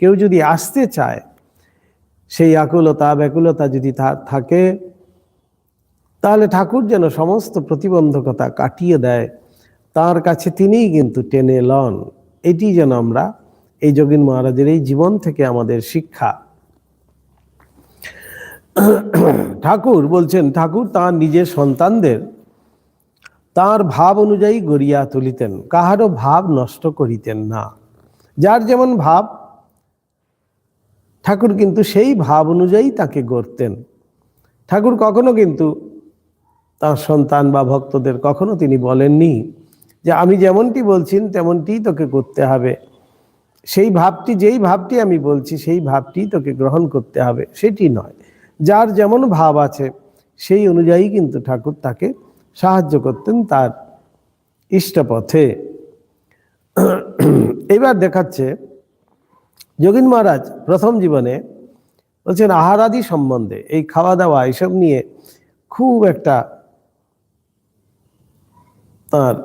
কেউ যদি আসতে চায়, সেই আকুলতা ব্যাকুলতা যদি তার থাকে, তাহলে ঠাকুর যেন সমস্ত প্রতিবন্ধকতা কাটিয়ে দেয়, তার কাছে তিনিই কিন্তু টেনে লন। এটি যেন আমরা এই যোগীন মহারাজের এই জীবন থেকে আমাদের শিক্ষা। ঠাকুর বলছেন, ঠাকুর তাঁর নিজের সন্তানদের তাঁর ভাব অনুযায়ী গড়িয়া তুলিতেন, কাহারও ভাব নষ্ট করিতেন না। যার যেমন ভাব, ঠাকুর কিন্তু সেই ভাব অনুযায়ী তাকে গড়তেন। ঠাকুর কখনো কিন্তু তার সন্তান বা ভক্তদের কখনো তিনি বলেননি যে আমি যেমনটি বলছি তেমনটি তোকে করতে হবে, সেই ভাবটি, যেই ভাবটি আমি বলছি সেই ভাবটি তোকে গ্রহণ করতে হবে, সেটি নয়। যার যেমন ভাব আছে সেই অনুযায়ী কিন্তু ঠাকুর তাকে সাহায্য করতেন তার ইষ্টপথে। এবার দেখাচ্ছে যোগীন মহারাজ প্রথম জীবনে বলছেন আহারাদি সম্বন্ধে, এই খাওয়া দাওয়া এসব নিয়ে খুব একটা তার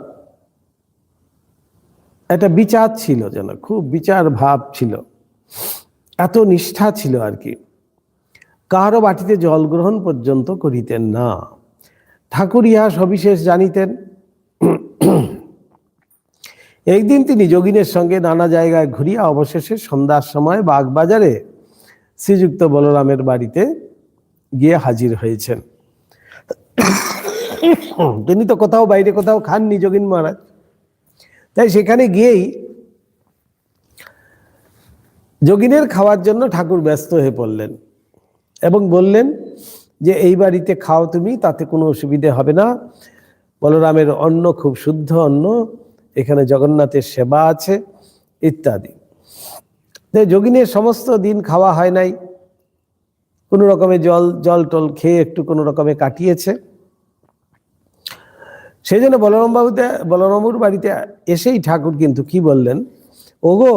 একটা বিচার ছিল, যেন খুব বিচার ভাব ছিল, এত নিষ্ঠা ছিল আর কি। কাহারও বাটিতে জল গ্রহণ পর্যন্ত করিতেন না। ঠাকুর ইহা সবিশেষ জানিতেন। একদিন তিনি যোগিনের সঙ্গে নানা জায়গায় ঘুরিয়া অবশেষে সন্ধ্যার সময় বাগবাজারে শ্রীযুক্ত বলরামের বাড়িতে গিয়ে হাজির হয়েছেন। তিনি তো কোথাও বাইরে কোথাও খাননি যোগীন মহারাজ, তাই সেখানে গিয়েই যোগিনের খাওয়ার জন্য ঠাকুর ব্যস্ত হয়ে পড়লেন এবং বললেন যে এই বাড়িতে খাও তুমি, তাতে কোনো অসুবিধে হবে না, বলরামের অন্ন খুব শুদ্ধ অন্ন, এখানে জগন্নাথের সেবা আছে ইত্যাদি। যোগিনের সমস্ত দিন খাওয়া হয় নাই, কোনো রকমে জল খেয়ে একটু কোনো রকমে কাটিয়েছে। সেই জন্য বলরামবাবুর বাড়িতে এসেই ঠাকুর কিন্তু কি বললেন, ওগো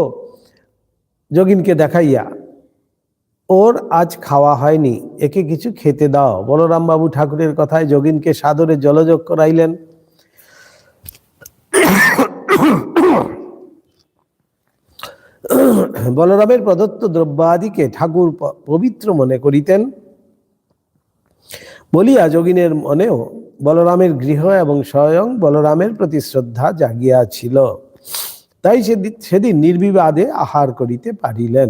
যোগিনকে দেখাইয়া, ওর আজ খাওয়া হয়নি, একে কিছু খেতে দাও। বলরামবাবু ঠাকুরের কথায় যোগিনকে সাদরে জলযোগ করাইলেন। বলরামের প্রদত্ত দ্রব্যাদিকে ঠাকুর পবিত্র মনে করিতেন বলিয়া যোগিনের মনেও বলরামের গৃহ এবং স্বয়ং বলরামের প্রতি শ্রদ্ধা জাগিয়াছিল। তাই সেদিন নির্বিবাদে আহার করিতে পারিলেন।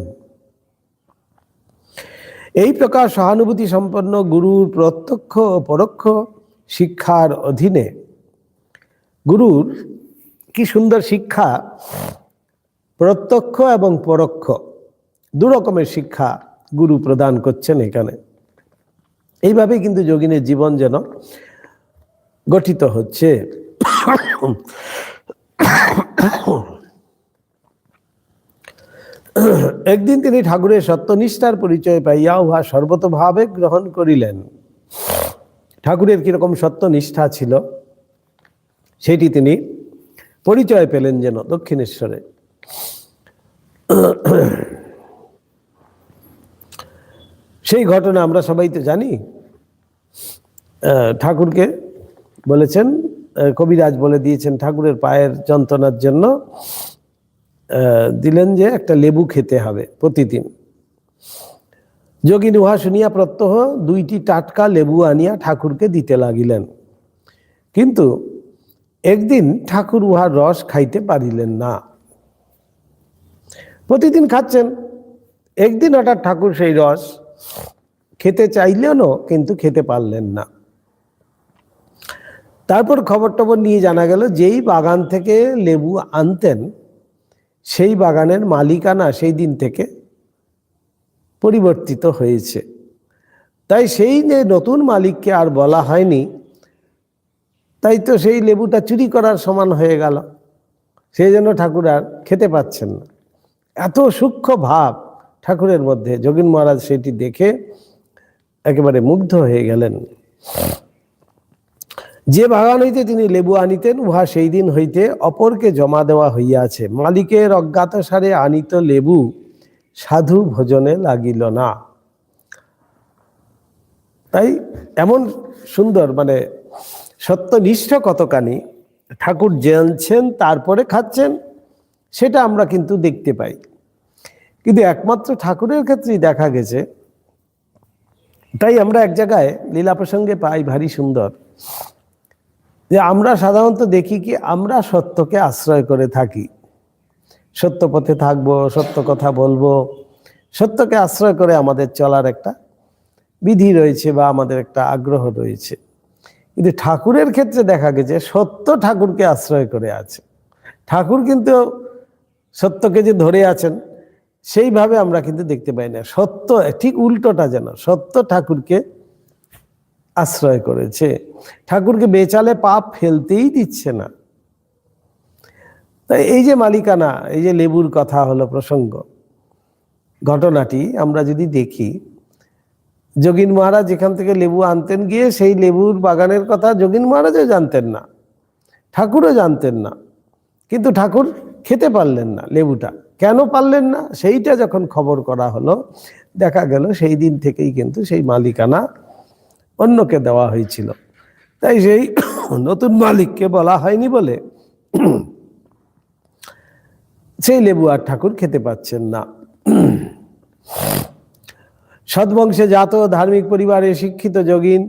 এই প্রকার সহানুভূতি সম্পন্ন গুরুর প্রত্যক্ষ ও পরোক্ষ শিক্ষার অধীনে, গুরুর কি সুন্দর শিক্ষা, প্রত্যক্ষ এবং পরোক্ষ দু রকমের শিক্ষা গুরু প্রদান করছেন এখানে। এইভাবে কিন্তু যোগিনের জীবন যেন গঠিত হচ্ছে। একদিন তিনি ঠাকুরের সত্যনিষ্ঠার পরিচয় পাইয়া উহা সর্বতভাবে গ্রহণ করিলেন। ঠাকুরের কিরকম সত্যনিষ্ঠা ছিল সেটি তিনি পরিচয় পেলেন যেন দক্ষিণেশ্বরে। সেই ঘটনা আমরা সবাই তো জানি। ঠাকুরকে বলেছেন, কবিরাজ বলে দিয়েছেন ঠাকুরের পায়ের যন্ত্রণার জন্য দিলেন যে একটা লেবু খেতে হবে প্রতিদিন। যোগিন উহা শুনিয়া প্রত্যহ 2টি টাটকা লেবু আনিয়া ঠাকুরকে দিতে লাগিলেন। কিন্তু একদিন ঠাকুর উহার রস খাইতে পারিলেন না। প্রতিদিন খাচ্ছেন, একদিন হঠাৎ ঠাকুর সেই রস খেতে চাইলেনও কিন্তু খেতে পারলেন না। তারপর খবর টবর নিয়ে জানা গেল যেই বাগান থেকে লেবু আনতেন সেই বাগানের মালিকানা সেই দিন থেকে পরিবর্তিত হয়েছে। তাই সেই যে নতুন মালিককে আর বলা হয়নি, তাই তো সেই লেবুটা চুরি করার সমান হয়ে গেল। সেই জন্য ঠাকুর আর খেতে পাচ্ছেন না। এত সূক্ষ্ম ভাব ঠাকুরের মধ্যে। যোগীন মহারাজ সেটি দেখে একেবারে মুগ্ধ হয়ে গেলেন। যে বাগান হইতে তিনি লেবু আনিতেন উহা সেই দিন হইতে অপরকে জমা দেওয়া হইয়াছে। মালিকের অজ্ঞাতসারে আনিত লেবু সাধু ভোজনে লাগিল না। তাই এমন সুন্দর মানে সত্যনিষ্ঠ কতখানি ঠাকুর জানছেন তারপরে খাচ্ছেন, সেটা আমরা কিন্তু দেখতে পাই। কিন্তু একমাত্র ঠাকুরের ক্ষেত্রেই দেখা গেছে। তাই আমরা এক জায়গায় লীলা প্রসঙ্গে পাই ভারী সুন্দর, যে আমরা সাধারণত দেখি কি আমরা সত্যকে আশ্রয় করে থাকি, সত্য পথে থাকবো, সত্য কথা বলবো, সত্যকে আশ্রয় করে আমাদের চলার একটা বিধি রয়েছে বা আমাদের একটা আগ্রহ রয়েছে। কিন্তু ঠাকুরের ক্ষেত্রে দেখা গেছে সত্য ঠাকুরকে আশ্রয় করে আছে। ঠাকুর কিন্তু সত্যকে যে ধরে আছেন সেইভাবে আমরা কিন্তু দেখতে পাই না। সত্য ঠিক উল্টোটা, যেন সত্য ঠাকুরকে আশ্রয় করেছে, ঠাকুরকে বেচালে পাপ ফেলতেই দিচ্ছে না। তাই এই যে মালিকানা, এই যে লেবুর কথা হলো প্রসঙ্গ, ঘটনাটি আমরা যদি দেখি, যোগীন মহারাজ যেখান থেকে লেবু আনতেন গিয়ে সেই লেবুর বাগানের কথা যোগীন মহারাজও জানতেন না, ঠাকুরও জানতেন না, কিন্তু ঠাকুর খেতে পারলেন না লেবুটা। কেন পারলেন না, সেইটা যখন খবর করা হলো, দেখা গেল সেই দিন থেকেই কিন্তু সেই মালিকানা অন্যকে দেওয়া হয়েছিল। তাই সেই নতুন মালিককে বলা হয়নি বলে সেই লেবু আর ঠাকুর খেতে পাচ্ছেন না। সৎবংশে জাত ধার্মিক পরিবারে শিক্ষিত যোগিন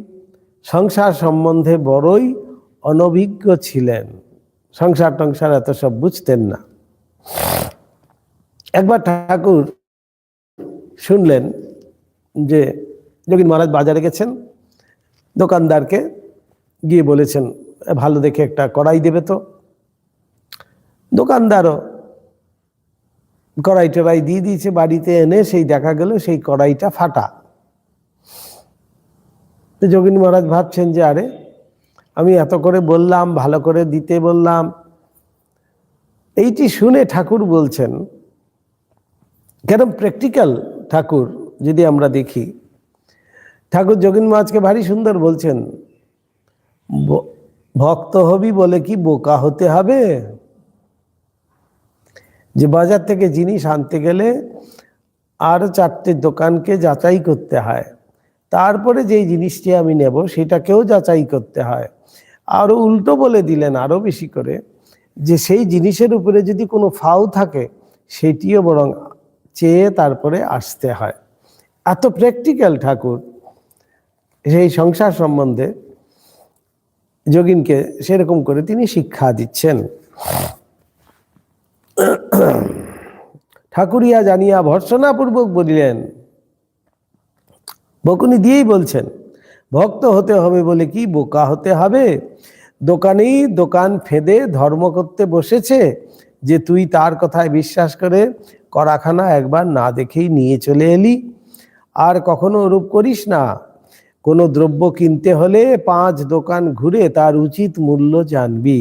সংসার সম্বন্ধে বড়ই অনভিজ্ঞ ছিলেন। সংসার টংসার এত সব বুঝতেন না। একবার ঠাকুর শুনলেন যে যোগিন মহারাজ বাজারে গেছেন, দোকানদারকে গিয়ে বলেছেন ভালো দেখে একটা কড়াই দেবে তো। দোকানদারও কড়াই টড়াই দিয়ে দিয়েছে, বাড়িতে এনে সেই দেখা গেল সেই কড়াইটা ফাটা। তো যোগিন মহারাজ ভাবছেন যে আরে আমি এত করে বললাম, ভালো করে দিতে বললাম। এইটি শুনে ঠাকুর বলছেন, কেন প্র্যাকটিক্যাল ঠাকুর যদি আমরা দেখি, ঠাকুর যোগিন মহারাজকে ভারী সুন্দর বলছেন, ভক্ত হবি বলে কি বোকা হতে হবে? যে বাজার থেকে জিনিস আনতে গেলে আর 4টে দোকানকে যাচাই করতে হয়, তারপরে যেই জিনিসটি আমি নেব সেটাকেও যাচাই করতে হয়। আরও উল্টো বলে দিলেন আরও বেশি করে, যে সেই জিনিসের উপরে যদি কোনো ফাও থাকে সেটিও বরং চেয়ে তারপরে আসতে হয়। এত প্র্যাকটিক্যাল ঠাকুর সেই সংসার সম্বন্ধে যোগিনকে সেরকম করে তিনি শিক্ষা দিচ্ছেন। ঠাকুরিয়া জানিয়া ভর্ৎসনাপূর্বক বলিলেন, বকুনি দিয়েই বলছেন, ভক্ত হতে হবে বলে কি বোকা হতে হবে? দোকানেই দোকান ফেঁদে ধর্ম করতে বসেছে যে তুই তার কথায় বিশ্বাস করে কড়াখানা একবার না দেখেই নিয়ে চলে এলি। আর কখনো ওরূপ করিস না। কোনো দ্রব্য কিনতে হলে 5 দোকান ঘুরে তার উচিত মূল্য জানবি।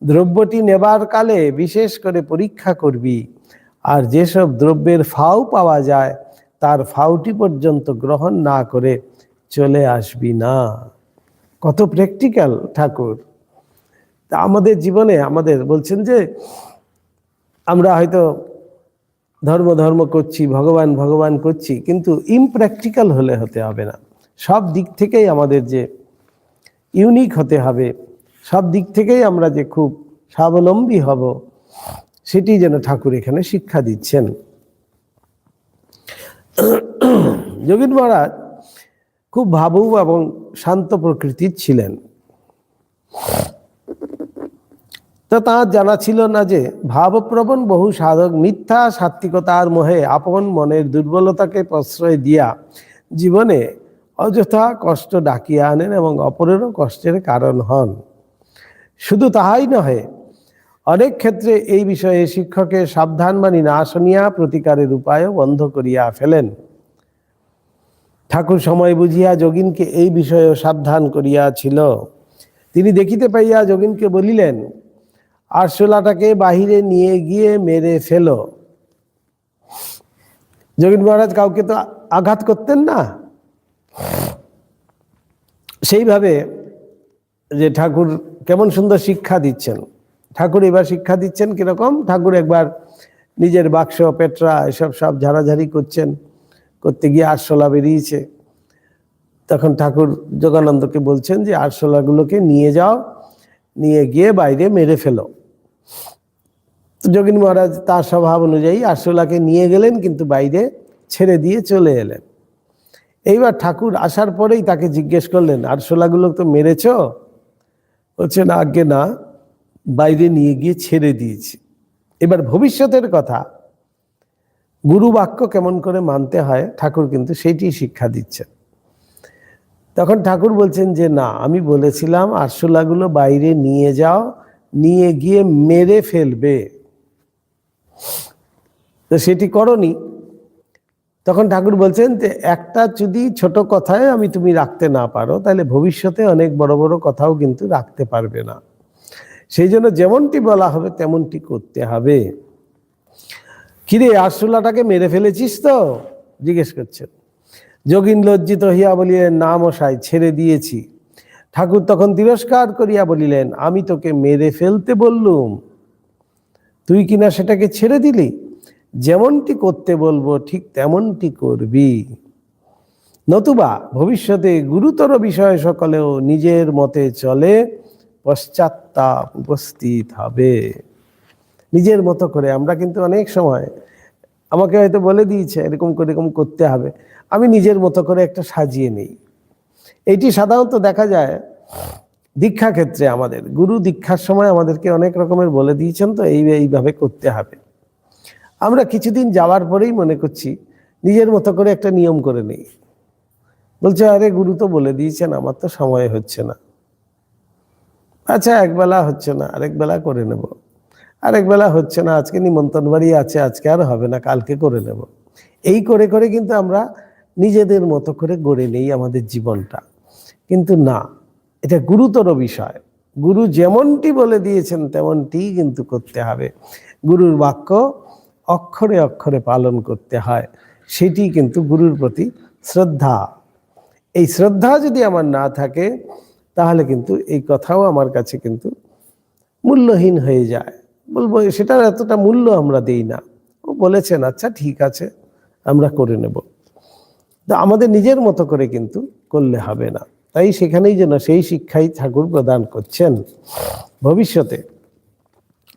দ্রব্যটি নেবার কালে বিশেষ করে পরীক্ষা করবি। আর যেসব দ্রব্যের ফাও পাওয়া যায় তার ফাউটি পর্যন্ত গ্রহণ না করে চলে আসবি না। কত প্র্যাকটিক্যাল ঠাকুর। তা আমাদের জীবনে আমাদের বলছেন যে আমরা হয়তো ধর্ম ধর্ম করছি, ভগবান ভগবান করছি, কিন্তু ইমপ্র্যাকটিক্যাল হলে হতে হবে না। সব দিক থেকেই আমাদের যে ইউনিক হতে হবে, সব দিক থেকেই আমরা যে খুব স্বাবলম্বী হব, সেটি যেন ঠাকুর এখানে শিক্ষা দিচ্ছেন। যোগীন মহারাজ খুব ভাবুক এবং শান্ত প্রকৃতির ছিলেন। তো তাঁর জানা ছিল না যে ভাবপ্রবণ বহু সাধক মিথ্যা সাত্ত্বিকতার মোহে আপন মনের দুর্বলতাকে প্রশ্রয় দিয়া জীবনে অযথা কষ্ট ডাকিয়া আনেন এবং অপরেরও কষ্টের কারণ হন। শুধু তাহাই নহে, অনেক ক্ষেত্রে এই বিষয়ে শিক্ষকের সাবধানবাণী না শুনিয়া প্রতিকারের উপায়ও বন্ধ করিয়া ফেলেন। ঠাকুর সময় বুঝিয়া যোগিনকে এই বিষয়েও সাবধান করিয়াছিল। তিনি দেখিতে পাইয়া যোগিনকে বলিলেন, আরশোলাটাকে বাহিরে নিয়ে গিয়ে মেরে ফেলো। যোগীন মহারাজ কাউকে তো আঘাত করতেন না। সেইভাবে যে ঠাকুর কেমন সুন্দর শিক্ষা দিচ্ছেন। ঠাকুর এবার শিক্ষা দিচ্ছেন কিরকম, ঠাকুর একবার নিজের বাক্স পেটরা এসব সব ঝাড়াঝাড়ি করছেন, করতে গিয়ে আরশোলা বেরিয়েছে। তখন ঠাকুর যোগানন্দকে বলছেন যে আরশোলাগুলোকে নিয়ে যাও, নিয়ে গিয়ে বাইরে মেরে ফেলো। যোগীন মহারাজ তার স্বভাব অনুযায়ী আরশোলাকে নিয়ে গেলেন, কিন্তু বাইরে ছেড়ে দিয়ে চলে এলেন। এইবার ঠাকুর আসার পরেই তাকে জিজ্ঞেস করলেন, আরশোলাগুলো তো মেরেছ? বলছে না, আজ্ঞে না, বাইরে নিয়ে গিয়ে ছেড়ে দিয়েছি। এবার ভবিষ্যতের কথা, গুরু বাক্য কেমন করে মানতে হয় ঠাকুর কিন্তু সেইটি শিক্ষা দিচ্ছেন। তখন ঠাকুর বলছেন যে না, আমি বলেছিলাম আরশোলাগুলো বাইরে নিয়ে যাও, নিয়ে গিয়ে মেরে ফেলবে, তো সেটি করনি। তখন ঠাকুর বলছেন যে একটা যদি ছোট কথায় আমি তুমি রাখতে না পারো, তাহলে ভবিষ্যতে অনেক বড় বড় কথাও কিন্তু রাখতে পারবে না। সেই জন্য যেমনটি বলা হবে তেমনটি করতে হবে। কিরে, আরশোলাটাকে মেরে ফেলেছিস তো? জিজ্ঞেস করছেন। যোগীন লজ্জিত হইয়া বলিলেন, না মশাই, ছেড়ে দিয়েছি। ঠাকুর তখন তিরস্কার করিয়া বলিলেন, আমি তোকে মেরে ফেলতে বললুম, তুই কিনা সেটাকে ছেড়ে দিলি? যেমনটি করতে বলবো ঠিক তেমনটি করবি, নতুবা ভবিষ্যতে গুরুতর বিষয় সকলেও নিজের মতে চলে পশ্চাত্তাপ উপস্থিত হবে। নিজের মতো করে আমরা কিন্তু অনেক সময় আমাকে হয়তো বলে দিয়েছে এরকম করে এরকম করতে হবে, আমি নিজের মতো করে একটা সাজিয়ে নেই। এটি সাধারণত দেখা যায় দীক্ষা ক্ষেত্রে। আমাদের গুরু দীক্ষার সময় আমাদেরকে অনেক রকমের বলে দিয়েছেন, তো এইভাবে করতে হবে। আমরা কিছুদিন যাওয়ার পরেই মনে করছি নিজের মতো করে একটা নিয়ম করে নেই। বলছে আরে গুরু তো বলে দিয়েছেন, আমার তো সময় হচ্ছে না। আচ্ছা একবেলা হচ্ছে না, আরেক বেলা করে নেব। আরেক বেলা হচ্ছে না, আজকে নিমন্ত্রণ বাড়ি আছে, আজকে আর হবে না, কালকে করে নেব। এই করে করে কিন্তু আমরা নিজেদের মতো করে গড়ে নেই আমাদের জীবনটা। কিন্তু না, এটা গুরুতর বিষয়। গুরু যেমনটি বলে দিয়েছেন তেমনটি কিন্তু করতে হবে। গুরুর বাক্য অক্ষরে অক্ষরে পালন করতে হয়, সেটি কিন্তু গুরুর প্রতি শ্রদ্ধা। এই শ্রদ্ধা যদি আমার না থাকে তাহলে কিন্তু এই কথাও আমার কাছে কিন্তু মূল্যহীন হয়ে যায়। বলবো সেটার এতটা মূল্য আমরা দেই না। ও বলেছেন আচ্ছা ঠিক আছে আমরা করে নেব। তো আমাদের নিজের মতো করে কিন্তু করলে হবে না। তাই সেখানেই যেন সেই শিক্ষাই ঠাকুর প্রদান করছেন ভবিষ্যতে।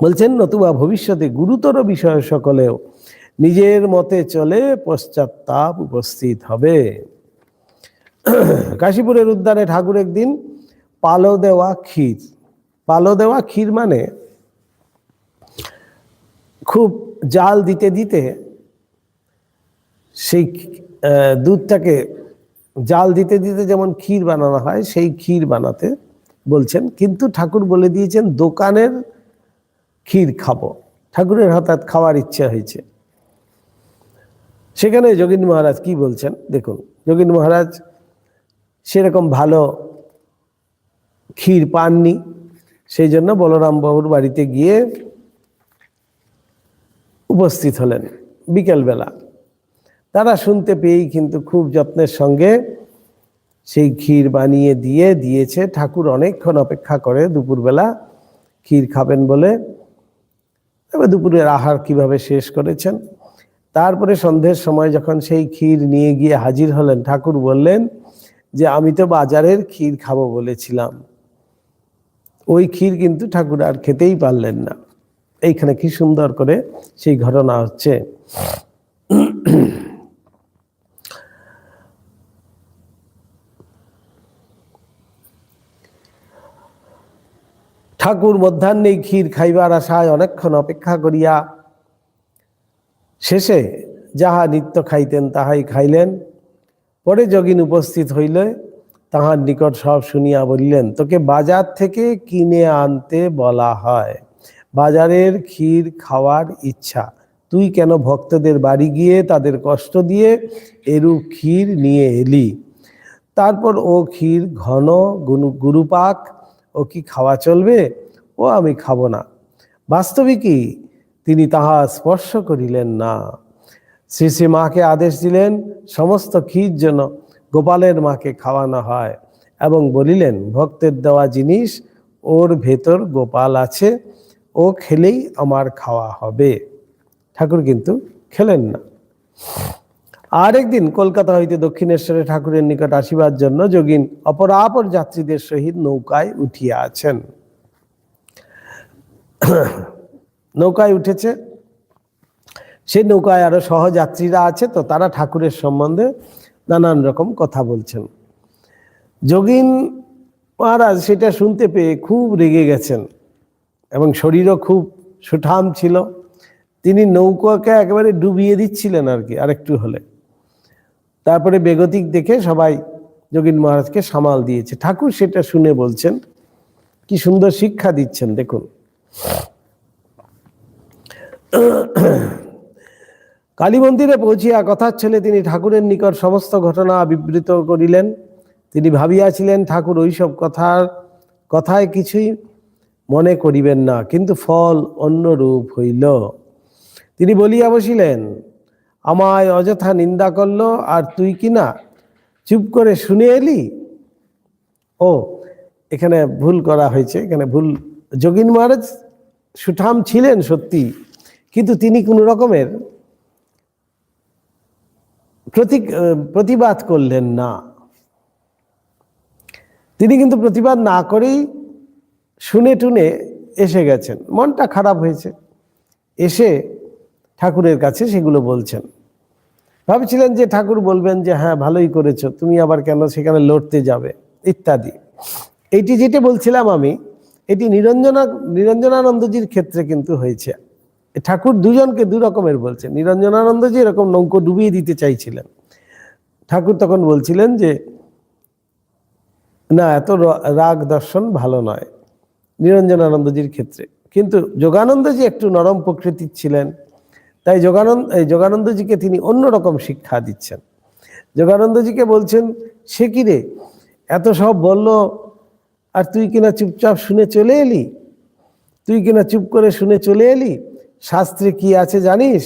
বলছেন নতুবা ভবিষ্যতে গুরুতর বিষয় সকলেও নিজের মতে চলে পশ্চাত্তাপ উপস্থিত হবে। কাশীপুরের উদ্যানে ঠাকুর একদিন পালো দেওয়া ক্ষীর, পালো দেওয়া ক্ষীর মানে খুব জাল দিতে দিতে সেই দুধটাকে জাল দিতে দিতে যেমন ক্ষীর বানানো হয় সেই ক্ষীর বানাতে বলছেন। কিন্তু ঠাকুর বলে দিয়েছেন দোকানের ক্ষীর খাবো। ঠাকুরের হঠাৎ খাওয়ার ইচ্ছা হয়েছে। সেখানে যোগীন মহারাজ কি বলছেন দেখুন। যোগীন মহারাজ সেরকম ভালো ক্ষীর পাননি, সেই জন্য বলরাম বাবুর বাড়িতে গিয়ে উপস্থিত হলেন বিকেলবেলা। তারা শুনতে পেয়েই কিন্তু খুব যত্নের সঙ্গে সেই ক্ষীর বানিয়ে দিয়েছে। ঠাকুর অনেকক্ষণ অপেক্ষা করে দুপুরবেলা ক্ষীর খাবেন বলে। তবে দুপুরের আহার কিভাবে শেষ করেছেন। তারপরে সন্ধ্যের সময় যখন সেই ক্ষীর নিয়ে গিয়ে হাজির হলেন, ঠাকুর বললেন যে আমি তো বাজারের ক্ষীর খাবো বলেছিলাম। ওই ক্ষীর কিন্তু ঠাকুর আর খেতেই পারলেন না। এইখানে কি সুন্দর করে সেই ঘটনা হচ্ছে। ঠাকুর মধ্যাহ্নে ক্ষীর খাইবার আশায় অনেকক্ষণ অপেক্ষা করিয়া শেষে যাহা নিত্য খাইতেন তাহাই খাইলেন। পরে যোগিন উপস্থিত হইলে তাহার নিকট সব শুনিয়া বললেন তোকে বাজার থেকে কিনে আনতে বলা হয়, বাজারের ক্ষীর খাওয়ার ইচ্ছা, তুই কেন ভক্তদের বাড়ি গিয়ে তাদের কষ্ট দিয়ে এরূপ ক্ষীর নিয়ে এলি? তারপর ও ক্ষীর ঘন গুরুপাক, ও কি খাওয়া চলবে? ও আমি খাবো না। বাস্তবিকই তিনি তাহা স্পর্শ করিলেন না। শ্রী শ্রী মাকে আদেশ দিলেন সমস্ত ক্ষীর যেন গোপালের মাকে খাওয়ানো হয় এবং বলিলেন ভক্তের দেওয়া জিনিস ওর ভেতর গোপাল আছে, ও খেলেই আমার খাওয়া হবে। ঠাকুর কিন্তু খেলেন না। আর একদিন কলকাতা হইতে দক্ষিণেশ্বরে ঠাকুরের নিকট আসিবার জন্য যোগিন অপরাপর যাত্রীদের সহিত নৌকায় উঠিয়া আছেন। নৌকায় উঠেছে, সেই নৌকায় আরো সহযাত্রীরা আছে, তো তারা ঠাকুরের সম্বন্ধে নানান রকম কথা বলছেন। যোগিন মহারাজ সেটা শুনতে পেয়ে খুব রেগে গেছেন এবং শরীরও খুব সুঠাম ছিল। তিনি নৌকাকে একেবারে ডুবিয়ে দিচ্ছিলেন আর কি, আরেকটু হলে। তারপরে বেগতিক দেখে সবাই যোগীন মহারাজকে সামাল দিয়েছে। ঠাকুর সেটা শুনে বলছেন, কি সুন্দর শিক্ষা দিচ্ছেন দেখুন। কালী মন্দিরে পৌঁছিয়া কথার ছেলে তিনি ঠাকুরের নিকট সমস্ত ঘটনা বিবৃত করিলেন। তিনি ভাবিয়াছিলেন ঠাকুর ওইসব কথায় কিছুই মনে করিবেন না, কিন্তু ফল অন্যরূপ হইল। তিনি বলিয়া বসিলেন, আমায় অযথা নিন্দা করলো আর তুই কিনা চুপ করে শুনে এলি। ও এখানে ভুল করা হয়েছে, এখানে ভুল। যোগীন মহারাজ সুঠাম ছিলেন সত্যি, কিন্তু তিনি কোনো রকমের প্রতিবাদ করলেন না। তিনি কিন্তু প্রতিবাদ না করেই শুনে টুনে এসে গেছেন, মনটা খারাপ হয়েছে, এসে ঠাকুরের কাছে সেগুলো বলছেন। ভাবছিলেন যে ঠাকুর বলবেন যে হ্যাঁ ভালোই করেছো, তুমি আবার কেন সেখানে লড়তে যাবে ইত্যাদি। এইটি যেটা বলছিলাম আমি, এটি নিরঞ্জনানন্দজির ক্ষেত্রে কিন্তু হয়েছে। ঠাকুর দুজনকে দু রকমের বলছেন। নিরঞ্জনানন্দজি এরকম নৌকো ডুবিয়ে দিতে চাইছিলেন, ঠাকুর তখন বলছিলেন যে না, এত রাগ দর্শন ভালো নয় নিরঞ্জনানন্দজির ক্ষেত্রে। কিন্তু যোগানন্দজি একটু নরম প্রকৃতির ছিলেন, তাই যোগানন্দজিকে তিনি অন্যরকম শিক্ষা দিচ্ছেন। যোগানন্দজিকে বলছেন, সে কি রে, এত সব বলল আর তুই কিনা চুপচাপ শুনে চলে এলি, তুই কিনা চুপ করে শুনে চলে এলি। শাস্ত্রে কি আছে জানিস?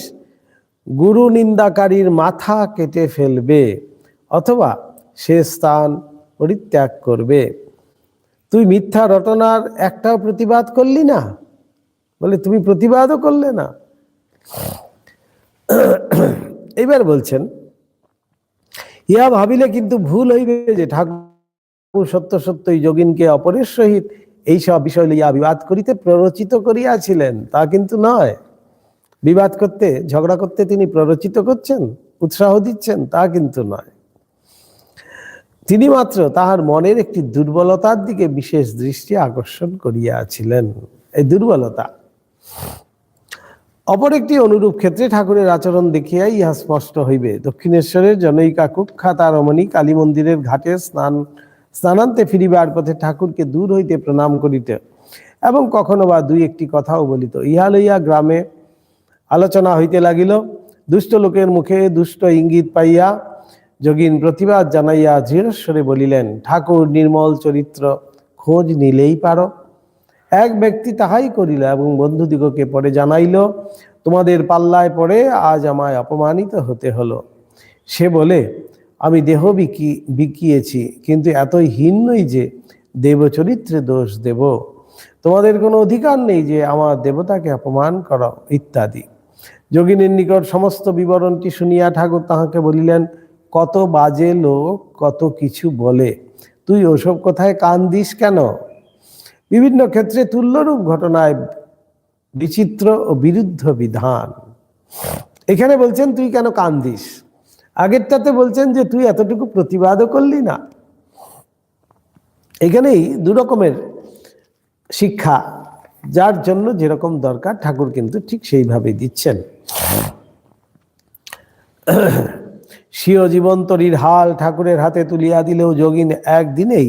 গুরু নিন্দাকারীর মাথা কেটে ফেলবে অথবা সে স্থান পরিত্যাগ করবে। তুই মিথ্যা রটনার একটাও প্রতিবাদ করলি না। বলে তুমি প্রতিবাদও করলে না। এবার বলছেন, ইহা ভাবিলে কিন্তু ভুল হইবে যে ঠাকুর সত্য সত্যই যোগিনকে অপরের সহিত এইসব বিষয় লইয়া বিবাদ করিতে প্ররোচিত করিয়াছিলেন, তা কিন্তু নয়। বিবাদ করতে, ঝগড়া করতে তিনি প্ররোচিত করছেন, উৎসাহ দিচ্ছেন, তা কিন্তু নয়। তিনি মাত্র তাহার মনের একটি দুর্বলতার দিকে বিশেষ দৃষ্টি আকর্ষণ করিয়াছিলেন। এই দুর্বলতা অপর একটি অনুরূপ ক্ষেত্রে ঠাকুরের আচরণ দেখিয়াই ইহা স্পষ্ট হইবে। দক্ষিণেশ্বরের জনৈকা কুখ্যাতা রমণী কালী মন্দিরের ঘাটে স্নানান্তে ফিরিবার পথে ঠাকুরকে দূর হইতে প্রণাম করিত এবং কখনো বা দুই একটি কথাও বলিত। ইহা লইয়া গ্রামে আলোচনা হইতে লাগিল। দুষ্ট লোকের মুখে দুষ্ট ইঙ্গিত পাইয়া যোগিন প্রতিবাদ জানাইয়া দৃঢ়স্বরে বলিলেন, ঠাকুর নির্মল চরিত্র খোঁজ নিলেই পারো। এক ব্যক্তি তাহাই করিল এবং বন্ধুদিগকে পরে জানাইল, তোমাদের পাল্লায় পড়ে আজ আমায় অপমানিত হতে হলো। সে বলে, আমি দেহ বিকিয়েছি, কিন্তু এতই হীন নই যে দেবচরিত্রে দোষ দেব। তোমাদের কোনো অধিকার নেই যে আমার দেবতাকে অপমান করো ইত্যাদি। যোগিনীর নিকট সমস্ত বিবরণটি শুনিয়া ঠাকুর তাহাকে বলিলেন, কত বাজে লোক কত কিছু বলে, তুই ওসব কথায় কান দিস কেন? বিভিন্ন ক্ষেত্রে তুল্যরূপ ঘটনায় বিচিত্র ও বিরুদ্ধ বিধান। এখানে বলছেন তুই কেন কান দিস, আগেরটাতে বলছেন যে তুই এতটুকু প্রতিবাদও করলি না। এখানেই দু রকমের শিক্ষা, যার জন্য যেরকম দরকার ঠাকুর কিন্তু ঠিক সেইভাবে দিচ্ছেন। স্বীয় জীবন্তরীর হাল ঠাকুরের হাতে তুলিয়া দিলেও যোগিন একদিনেই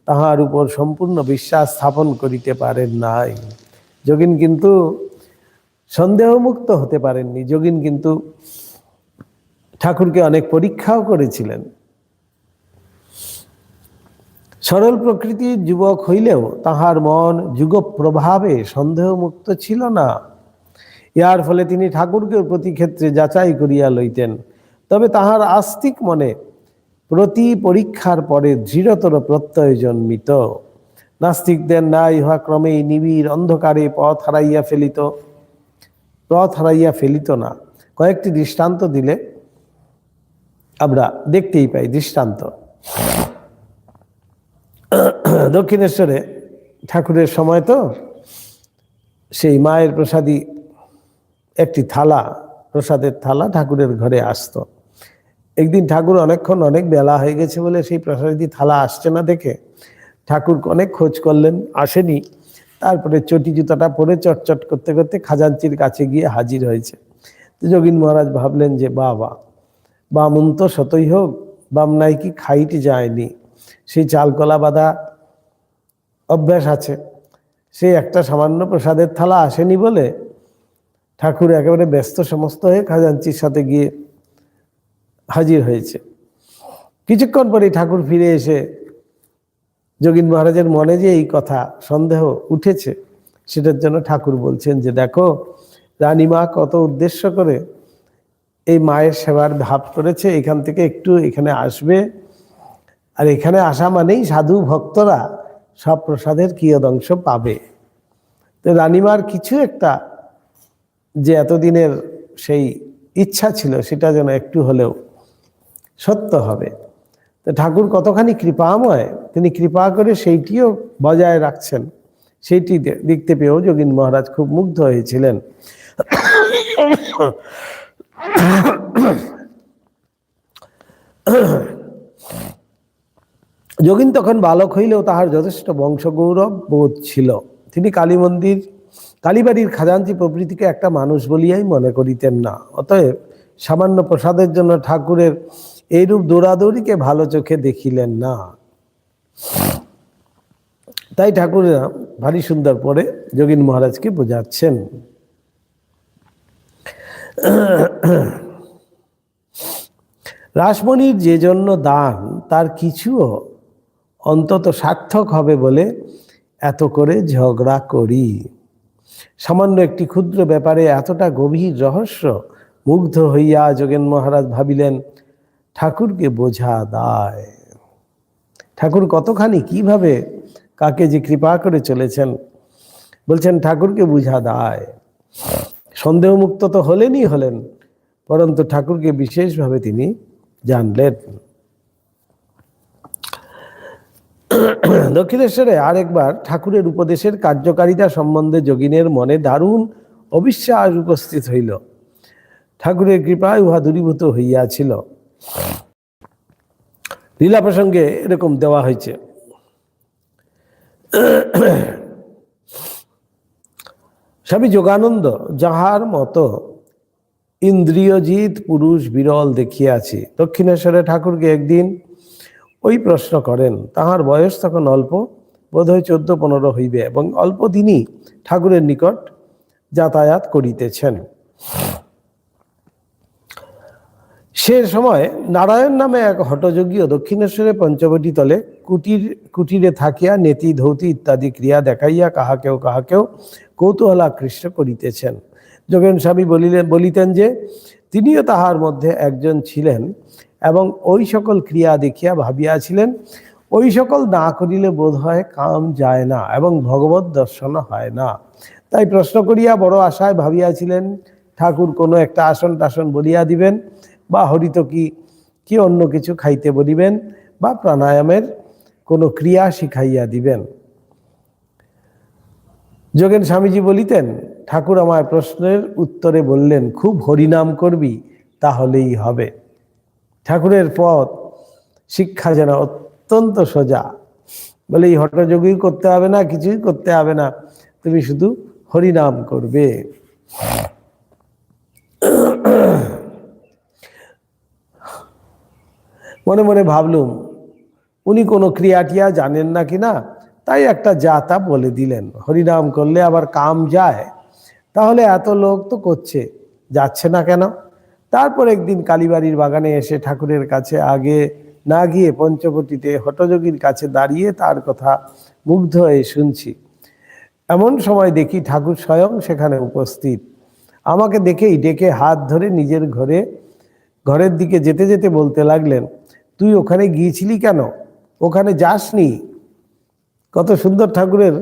তাহার উপর সম্পূর্ণ বিশ্বাস স্থাপন করিতে পারেন নাই। যোগিন কিন্তু সন্দেহমুক্ত হতে পারেননি। যোগিন কিন্তু ঠাকুরকে অনেক পরীক্ষাও করেছিলেন। সরল প্রকৃতির যুবক হইলেও তাহার মন যুগ প্রভাবে সন্দেহমুক্ত ছিল না। ইহার ফলে তিনি ঠাকুরকে প্রতি ক্ষেত্রে যাচাই করিয়া লইতেন। তবে তাহার আস্তিক মনে প্রতি পরীক্ষার পরে দৃঢ়তর প্রত্যয় জন্মিত। নাস্তিকদের ন্যায় ইহা ক্রমেই নিবিড় অন্ধকারে পথ হারাইয়া ফেলিত না। কয়েকটি দৃষ্টান্ত দিলে আমরা দেখতেই পাই। দৃষ্টান্ত, দক্ষিণেশ্বরে ঠাকুরের সময় তো সেই মায়ের প্রসাদী একটি থালা, প্রসাদের থালা ঠাকুরের ঘরে আসতো। একদিন ঠাকুর অনেক বেলা হয়ে গেছে বলে সেই প্রসাদী থালা আসছে না দেখে ঠাকুর অনেক খোঁজ করলেন, আসেনি। তারপরে চটি জুতাটা পরে চটচট করতে করতে খাজাঞ্চির কাছে গিয়ে হাজির হয়েছে। তো যোগীন মহারাজ ভাবলেন যে বাবা, বামুন তো শতই হোক, বাম নাই কি খাইতে যায়নি, সেই চালকলা বাঁধা অভ্যাস আছে। সেই একটা সামান্য প্রসাদের থালা আসেনি বলে ঠাকুর একেবারে ব্যস্ত সমস্ত হয়ে খাজাঞ্চির সাথে গিয়ে হাজির হয়েছে। কিছুক্ষণ পরে ঠাকুর ফিরে এসে যোগীন মহারাজের মনে যে এই কথা সন্দেহ উঠেছে, সেটার জন্য ঠাকুর বলছেন যে দেখো, রানীমা কত উদ্দেশ্য করে এই মায়ের সেবার ভাব করেছে, এখান থেকে একটু এখানে আসবে, আর এখানে আসা মানেই সাধু ভক্তরা সব প্রসাদের কিয়দংশ পাবে। তো রানীমার কিছু একটা যে এতদিনের সেই ইচ্ছা ছিল, সেটা যেন একটু হলেও সত্য হবে। তো ঠাকুর কতখানি কৃপাময়, তিনি কৃপা করে সেইটিও বজায় রাখছেন। সেইটি দেখতে পেয়েও যোগীন মহারাজ খুব মুগ্ধ হয়েছিলেন। যোগীন তখন বালক হইলেও তাহার যথেষ্ট বংশগৌরব বোধ ছিল। তিনি কালী মন্দির, কালীবাড়ির খাজাঞ্চি প্রভৃতিকে একটা মানুষ বলিয়াই মনে করিতেন না। অতএব সামান্য প্রসাদের জন্য ঠাকুরের এইরূপ দৌড়াদৌড়িকে ভালো চোখে দেখিলেন না। তাই ঠাকুরেরা ভারী সুন্দর পরে যোগীন মহারাজকে বোঝাচ্ছেন। রাসমণির যে জন্য দান তার কিছুও অন্তত সার্থক হবে বলে এত করে ঝগড়া করি। সামান্য একটি ক্ষুদ্র ব্যাপারে এতটা গভীর রহস্য মুগ্ধ হইয়া যোগেন মহারাজ ভাবিলেন ঠাকুরকে বোঝা দায়। ঠাকুর কতখানি কিভাবে কাকে যে কৃপা করে চলেছেন, বলছেন ঠাকুরকে বুঝা দায়। সন্দেহমুক্ত তো হলেনই হলেন, পরন্তু ঠাকুরকে বিশেষভাবে তিনি জানলেন। দক্ষিণেশ্বরে আরেকবার ঠাকুরের উপদেশের কার্যকারিতা সম্বন্ধে যোগিনের মনে দারুণ অবিশ্বাস উপস্থিত হইল। ঠাকুরের কৃপায় উহা দূরীভূত হইয়াছিল। লীলা প্রসঙ্গে এরকম দেওয়া হয়েছে। স্বামী যোগানন্দ যাহার মতো ইন্দ্রিয়জিৎ পুরুষ বিরল দেখিয়াছি। দক্ষিণেশ্বরে ঠাকুরকে একদিন ওই প্রশ্ন করেন। তাহার বয়স তখন অল্প, বোধহয় 14-15 হইবে, এবং অল্প দিনই ঠাকুরের নিকট যাতায়াত করিতেছেন। সে সময় নারায়ণ নামে এক হঠযোগীও দক্ষিণেশ্বরে পঞ্চবটী তলে কুটিরে থাকিয়া নেতি ধৌতি ইত্যাদি ক্রিয়া দেখাইয়া কাহাকেও কৌতূহলাকৃষ্ট করিতেছেন। যোগেন স্বামী বলিতেন যে তিনিও তাহার মধ্যে একজন ছিলেন এবং ওই সকল ক্রিয়া দেখিয়া ভাবিয়াছিলেন ওই সকল না করিলে বোধ হয় কাম যায় না এবং ভগবত দর্শন হয় না। তাই প্রশ্ন করিয়া বড় আশায় ভাবিয়াছিলেন ঠাকুর কোনো একটা আসন টাসন বলিয়া দিবেন, বা হরিত কি অন্য কিছু খাইতে বলিবেন, বা প্রাণায়ামের কোনো ক্রিয়া শিখাইয়া দিবেন। যোগেন স্বামীজি বলিতেন ঠাকুর আমার প্রশ্নের উত্তরে বললেন খুব হরিনাম করবি তাহলেই হবে। ঠাকুরের পথ শিক্ষা যেন অত্যন্ত সোজা, বলে এই হঠযোগী করতে হবে না, কিছুই করতে হবে না, তুমি শুধু হরিনাম করবে। মনে মনে ভাবলুম উনি কোনো ক্রিয়াটিয়া জানেন না কিনা, তাই একটা যাতা বলে দিলেন, হরিনাম করলে আবার কাম যায়, তাহলে এত লোক তো করছে, যাচ্ছে না কেন? তারপর একদিন কালীবাড়ির বাগানে এসে ঠাকুরের কাছে আগে না গিয়ে পঞ্চবটিতে হঠযোগীর কাছে দাঁড়িয়ে তার কথা মুগ্ধ হয়ে শুনছি। এমন সময় দেখি ঠাকুর স্বয়ং সেখানে উপস্থিত। আমাকে দেখেই ডেকে হাত ধরে নিজের ঘরের দিকে যেতে যেতে বলতে লাগলেন, তুই ওখানে গিয়েছিলি কেন? ওখানে যাসনি? কত সুন্দর ঠাকুরের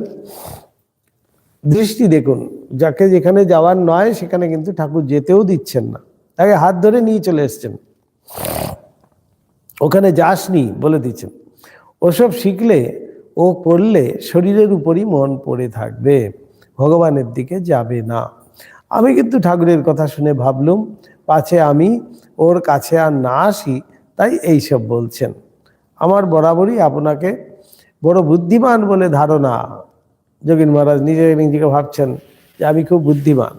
দৃষ্টি দেখুন, যাকে যেখানে যাওয়ার নয় সেখানে কিন্তু ঠাকুর যেতেও দিচ্ছেন না, তাকে হাত ধরে নিয়ে চলে এসছেন। ওখানে যাসনি বলে দিচ্ছেন। ওসব শিখলে ও করলে শরীরের উপরই মন পড়ে থাকবে, ভগবানের দিকে যাবে না। আমি কিন্তু ঠাকুরের কথা শুনে ভাবলুম পাছে আমি ওর কাছে আর না আসি, তাই এইসব বলছেন। আমার বরাবরই আপনাকে বড় বুদ্ধিমান বলে ধারণা। যোগীন মহারাজ নিজেকে ভাবছেন যে আমি খুব বুদ্ধিমান,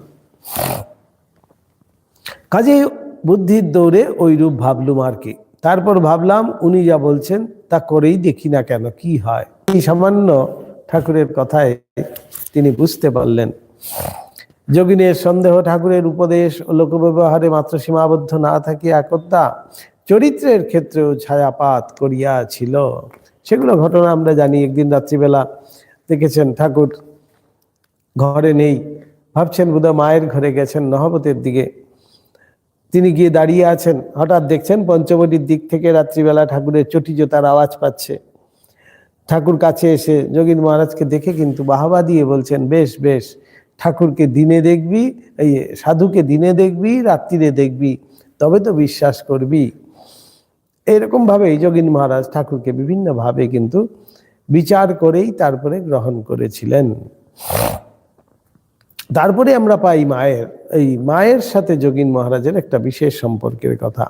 কাজেই বুদ্ধির দৌড়ে ওই রূপ ভাবলুম আর কি। তারপর ভাবলাম উনি যা বলছেন তা করেই দেখি না কেন কি হয়। এই সামান্য ঠাকুরের কথায় তিনি বুঝতে পারলেন যোগিনের সন্দেহ ঠাকুরের উপদেশ ও লোকব্যবহারে মাত্র সীমাবদ্ধ না থাকিয়া একদা চরিত্রের ক্ষেত্রেও ছায়াপাত করিয়াছিল। সেগুলো ঘটনা আমরা জানি। একদিন রাত্রিবেলা দেখেছেন ঠাকুর ঘরে নেই, ভাবছেন বোধহয় মায়ের ঘরে গেছেন নহবতের দিকে। তিনি গিয়ে দাঁড়িয়ে আছেন, হঠাৎ দেখছেন পঞ্চবটির দিক থেকে রাত্রিবেলা ঠাকুরের চটি জোতার আওয়াজ পাচ্ছে। ঠাকুর কাছে এসে যোগীন মহারাজকে দেখে কিন্তু বাহবা দিয়ে বলছেন, বেশ বেশ, ঠাকুরকে দিনে দেখবি, এই সাধুকে দিনে দেখবি, রাত্রিরে দেখবি, তবে তো বিশ্বাস করবি। এইরকম ভাবেই যোগীন মহারাজ ঠাকুরকে বিভিন্ন ভাবে কিন্তু বিচার করেই তারপরে গ্রহণ করেছিলেন। তারপরে আমরা পাই মায়ের সাথে যোগীন মহারাজের একটা বিশেষ সম্পর্কের কথা।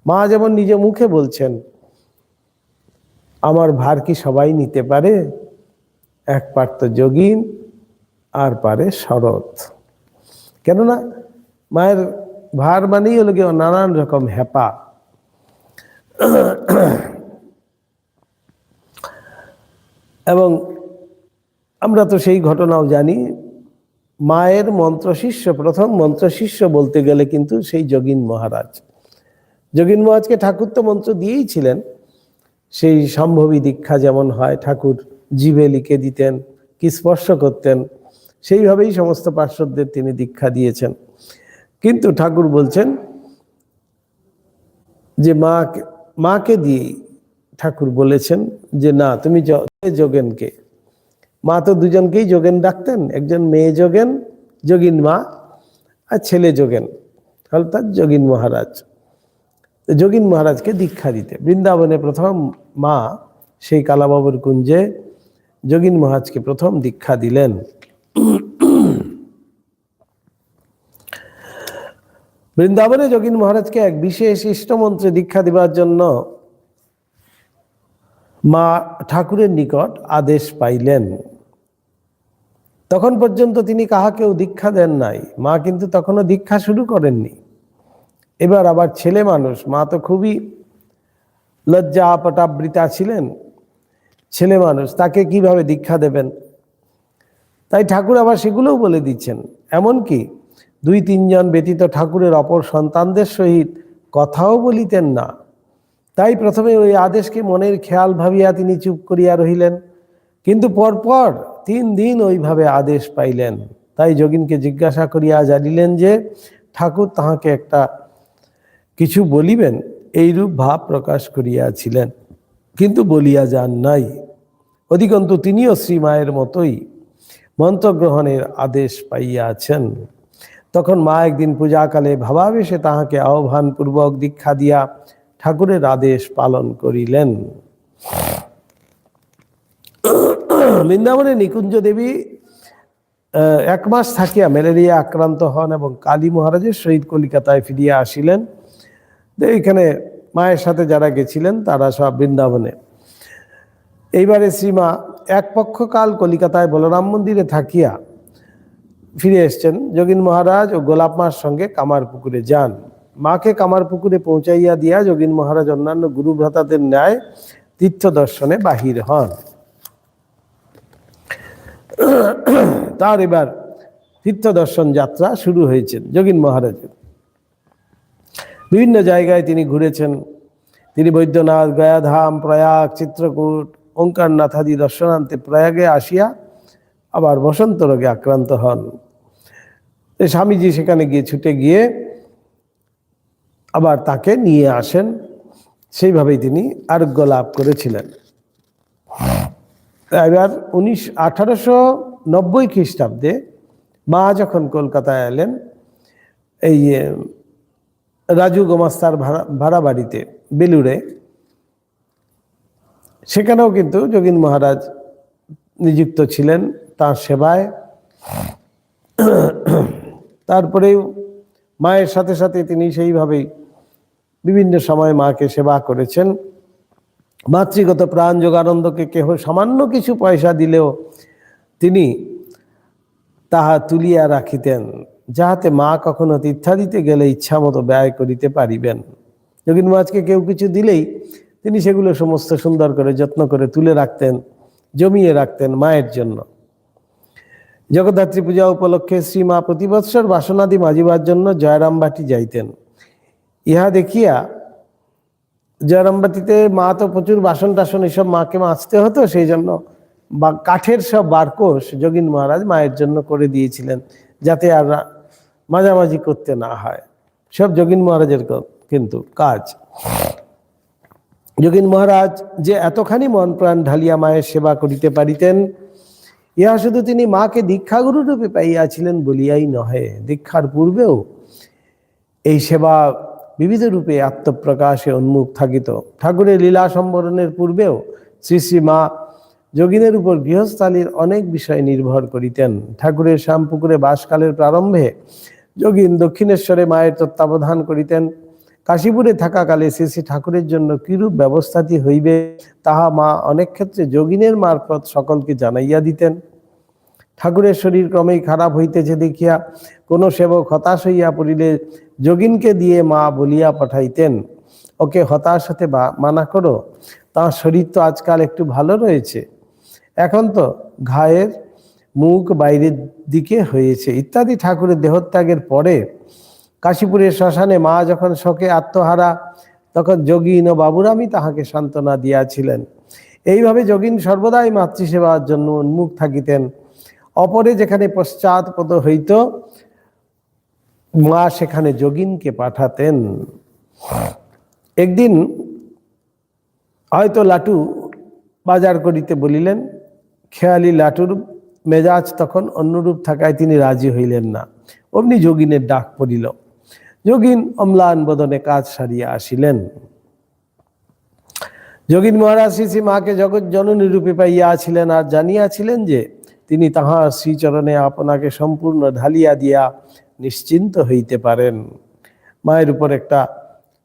মা যেমন নিজে মুখে বলছেন, আমার ভার কি সবাই নিতে পারে? এক পার তো যোগীন, আর পারে শরৎ। কেননা মায়ের ভার মানেই হলো গিয়ে নানান রকম হেপা। এবং আমরা তো সেই ঘটনাও জানি, মায়ের মন্ত্রশিষ্য, প্রথম মন্ত্রশিষ্য বলতে গেলে কিন্তু সেই যোগীন মহারাজ। যোগীন মহারাজকে ঠাকুর তো মন্ত্র দিয়েই ছিলেন। সেই সম্ভবী দীক্ষা যেমন হয়, ঠাকুর জিভে লিখে দিতেন, কি স্পর্শ করতেন, সেইভাবেই সমস্ত পার্শ্বদের তিনি দীক্ষা দিয়েছেন। কিন্তু ঠাকুর বলছেন যে মাকে দিয়েই ঠাকুর বলেছেন যে না, তুমি যোগেনকে, মা তো দুজনকেই যোগেন ডাকতেন, একজন মেয়ে যোগেন, যোগীন মা, আর ছেলে যোগেন, অর্থাৎ যোগীন মহারাজ। যোগীন মহারাজকে দীক্ষা দিতে বৃন্দাবনে প্রথম মা সেই কালাবাবুর কুঞ্জে যোগীন মহারাজকে প্রথম দীক্ষা দিলেন। বৃন্দাবনে যোগীন মহারাজকে এক বিশেষ ইষ্টমন্ত্রে দীক্ষা দেবার জন্য মা ঠাকুরের নিকট আদেশ পাইলেন। তখন পর্যন্ত তিনি কাহাকেও দীক্ষা দেন নাই। মা কিন্তু তখনও দীক্ষা শুরু করেননি। এবার আবার ছেলে মানুষ, মা তো খুবই লজ্জা পটাবৃতা ছিলেন, ছেলে মানুষ, তাকে কিভাবে দীক্ষা দেবেন? তাই ঠাকুর আবার সেগুলোও বলে দিচ্ছেন। এমনকি 2-3 জন ব্যতীত ঠাকুরের অপর সন্তানদের সহিত কথাও বলিতেন না। তাই প্রথমে ওই আদেশকে মনের খেয়াল ভাবিয়া তিনি চুপ করিয়া রহিলেন। কিন্তু পরপর 3 দিন ওইভাবে আদেশ পাইলেন। তাই যোগীনকে জিজ্ঞাসা করিয়া জানিলেন যে ঠাকুর তাহাকে একটা কিছু বলিবেন, এইরূপ ভাব প্রকাশ করিয়াছিলেন, কিন্তু বলিয়া যান নাই। অধিকন্তু তিনিও শ্রীমায়ের মতোই মন্ত্রগ্রহণের আদেশ পাইয়াছেন। তখন মা একদিন পূজাকালে ভাবাবেশে তাহাকে আহ্বানপূর্বক দীক্ষা দিয়া ঠাকুরের আদেশ পালন করিলেন। বৃন্দাবনে নিকুঞ্জ দেবী 1 মাস থাকিয়া ম্যালেরিয়া আক্রান্ত হন এবং কালী মহারাজের সহিত কলিকাতায় ফিরিয়া আসিলেন। এইখানে মায়ের সাথে যারা গেছিলেন তারা সব বৃন্দাবনে। এইবারে শ্রীমা এক পক্ষকাল কলিকাতায় বলরাম মন্দিরে থাকিয়া ফিরে এসছেন। যোগীন মহারাজ ও গোলাপ মার সঙ্গে কামারপুকুরে যান। মাকে কামারপুকুরে পৌঁছাইয়া দিয়া যোগীন মহারাজ অন্যান্য গুরু ভ্রাতাদের ন্যায় তীর্থ দর্শনে বাহির হন। তার এবার তীর্থ দর্শন যাত্রা শুরু হয়েছে যোগীন মহারাজের। বিভিন্ন জায়গায় তিনি ঘুরেছেন। তিনি বৈদ্যনাথ, গয়াধাম, প্রয়াগ, চিত্রকূট, ওঙ্কারনাথ আদি দর্শনান্তে প্রয়াগে আসিয়া আবার বসন্ত রোগে আক্রান্ত হন। স্বামীজি সেখানে গিয়ে ছুটে গিয়ে আবার তাকে নিয়ে আসেন। সেইভাবেই তিনি আরোগ্য লাভ করেছিলেন। এবার 1890 খ্রিস্টাব্দে মা যখন কলকাতায় এলেন, এই রাজু গোমাস্তার ভাড়া বাড়িতে বেলুড়ে, সেখানেও কিন্তু যোগীন মহারাজ নিযুক্ত ছিলেন তার সেবায়। তারপরেও মায়ের সাথে সাথে তিনি সেইভাবেই বিভিন্ন সময় মাকে সেবা করেছেন। মাতৃগত প্রাণ যোগানন্দকে কেহ সামান্য কিছু পয়সা দিলেও তিনি তাহা তুলিয়া রাখিতেন, যাহাতে মা কখনো তীর্থাদিতে গেলে ইচ্ছা মতো ব্যয় করিতে পারিবেন। যোগীন মহারাজকে কেউ কিছু দিলেই তিনি সেগুলো সমস্ত সুন্দর করে যত্ন করে তুলে রাখতেন, জমিয়ে রাখতেন মায়ের জন্য। জগদ্ধাত্রী পূজা উপলক্ষে শ্রীমা প্রতি বৎসর বাসনাদি মাজিবার জন্য জয়রামবাটি যাইতেন। ইহা দেখিয়া, জয়রামবাটিতে মা তো প্রচুর বাসন টাসন এসব মাকে মাজতে হতো, সেই জন্য বা কাঠের সব বারকোষ যোগীন মহারাজ মায়ের জন্য করে দিয়েছিলেন, যাতে আর মাঝামাঝি করতে না হয়। সব যোগীন মহারাজের কিন্তু কাজ। যোগীন মহারাজ যে এতখানি মন প্রাণ ঢালিয়া মায়ের সেবা করিতে পারিতেন, ইহা শুধু তিনি মাকে দীক্ষাগুরু রূপে পাইয়াছিলেন বলিয়াই নহে, দীক্ষার পূর্বেও এই সেবা বিবিধ রূপে আত্মপ্রকাশে উন্মুখ থাকিত। ঠাকুরের লীলা সম্বরণের পূর্বেও শ্রী শ্রী মা যোগিনের উপর গৃহস্থালীর অনেক বিষয় নির্ভর করিতেন। ঠাকুরের শ্যামপুকুরে বাসকালের প্রারম্ভে যোগিন দক্ষিণেশ্বরে মায়ের তত্ত্বাবধান করিতেন। কাশীপুরে থাকাকালে শ্রী শ্রী ঠাকুরের জন্য কিরূপ ব্যবস্থাটি হইবে তাহা মা অনেক ক্ষেত্রে যোগিনের মারফত সকলকে জানাইয়া দিতেন। ঠাকুরের শরীর ক্রমেই খারাপ হইতেছে দেখিয়া কোনো সেবক হতাশ হইয়া পড়িলে যোগিনকে দিয়ে মা বলিয়া পাঠাইতেন, ওকে হতাশ হতে মানা করো, তাঁর শরীর তো আজকাল একটু ভালো রয়েছে, এখন তো ঘায়ের মুখ বাইরের দিকে হয়েছে ইত্যাদি। ঠাকুরের দেহত্যাগের পরে কাশীপুরের শ্মশানে মা যখন শোকে আত্মহারা, তখন যোগিন ও বাবুরামই তাহাকে সান্ত্বনা দিয়াছিলেন। এইভাবে যোগিন সর্বদাই মাতৃসেবার জন্য উন্মুখ থাকিতেন। অপরে যেখানে পশ্চাৎপদ হইত মা সেখানে যোগিনকে পাঠাতেন। একদিন হয়তো লাটু বাজার করিতে বলিলেন, খেয়ালি লাটুর মেজাজ তখন অন্যরূপ থাকায় তিনি রাজি হইলেন না। অমনি যোগিনের ডাক পড়িল। যোগিন অম্লান বদনে কাজ সারিয়া আসিলেন। যোগিন মহারাজ শ্রী শ্রী মাকে জগৎ জননী রূপে পাইয়াছিলেন আর জানিয়াছিলেন যে তিনি তাহার শ্রীচরণে আপনাকে সম্পূর্ণ ঢালিয়া দিয়া নিশ্চিন্ত হইতে পারেন। মায়ের উপর একটা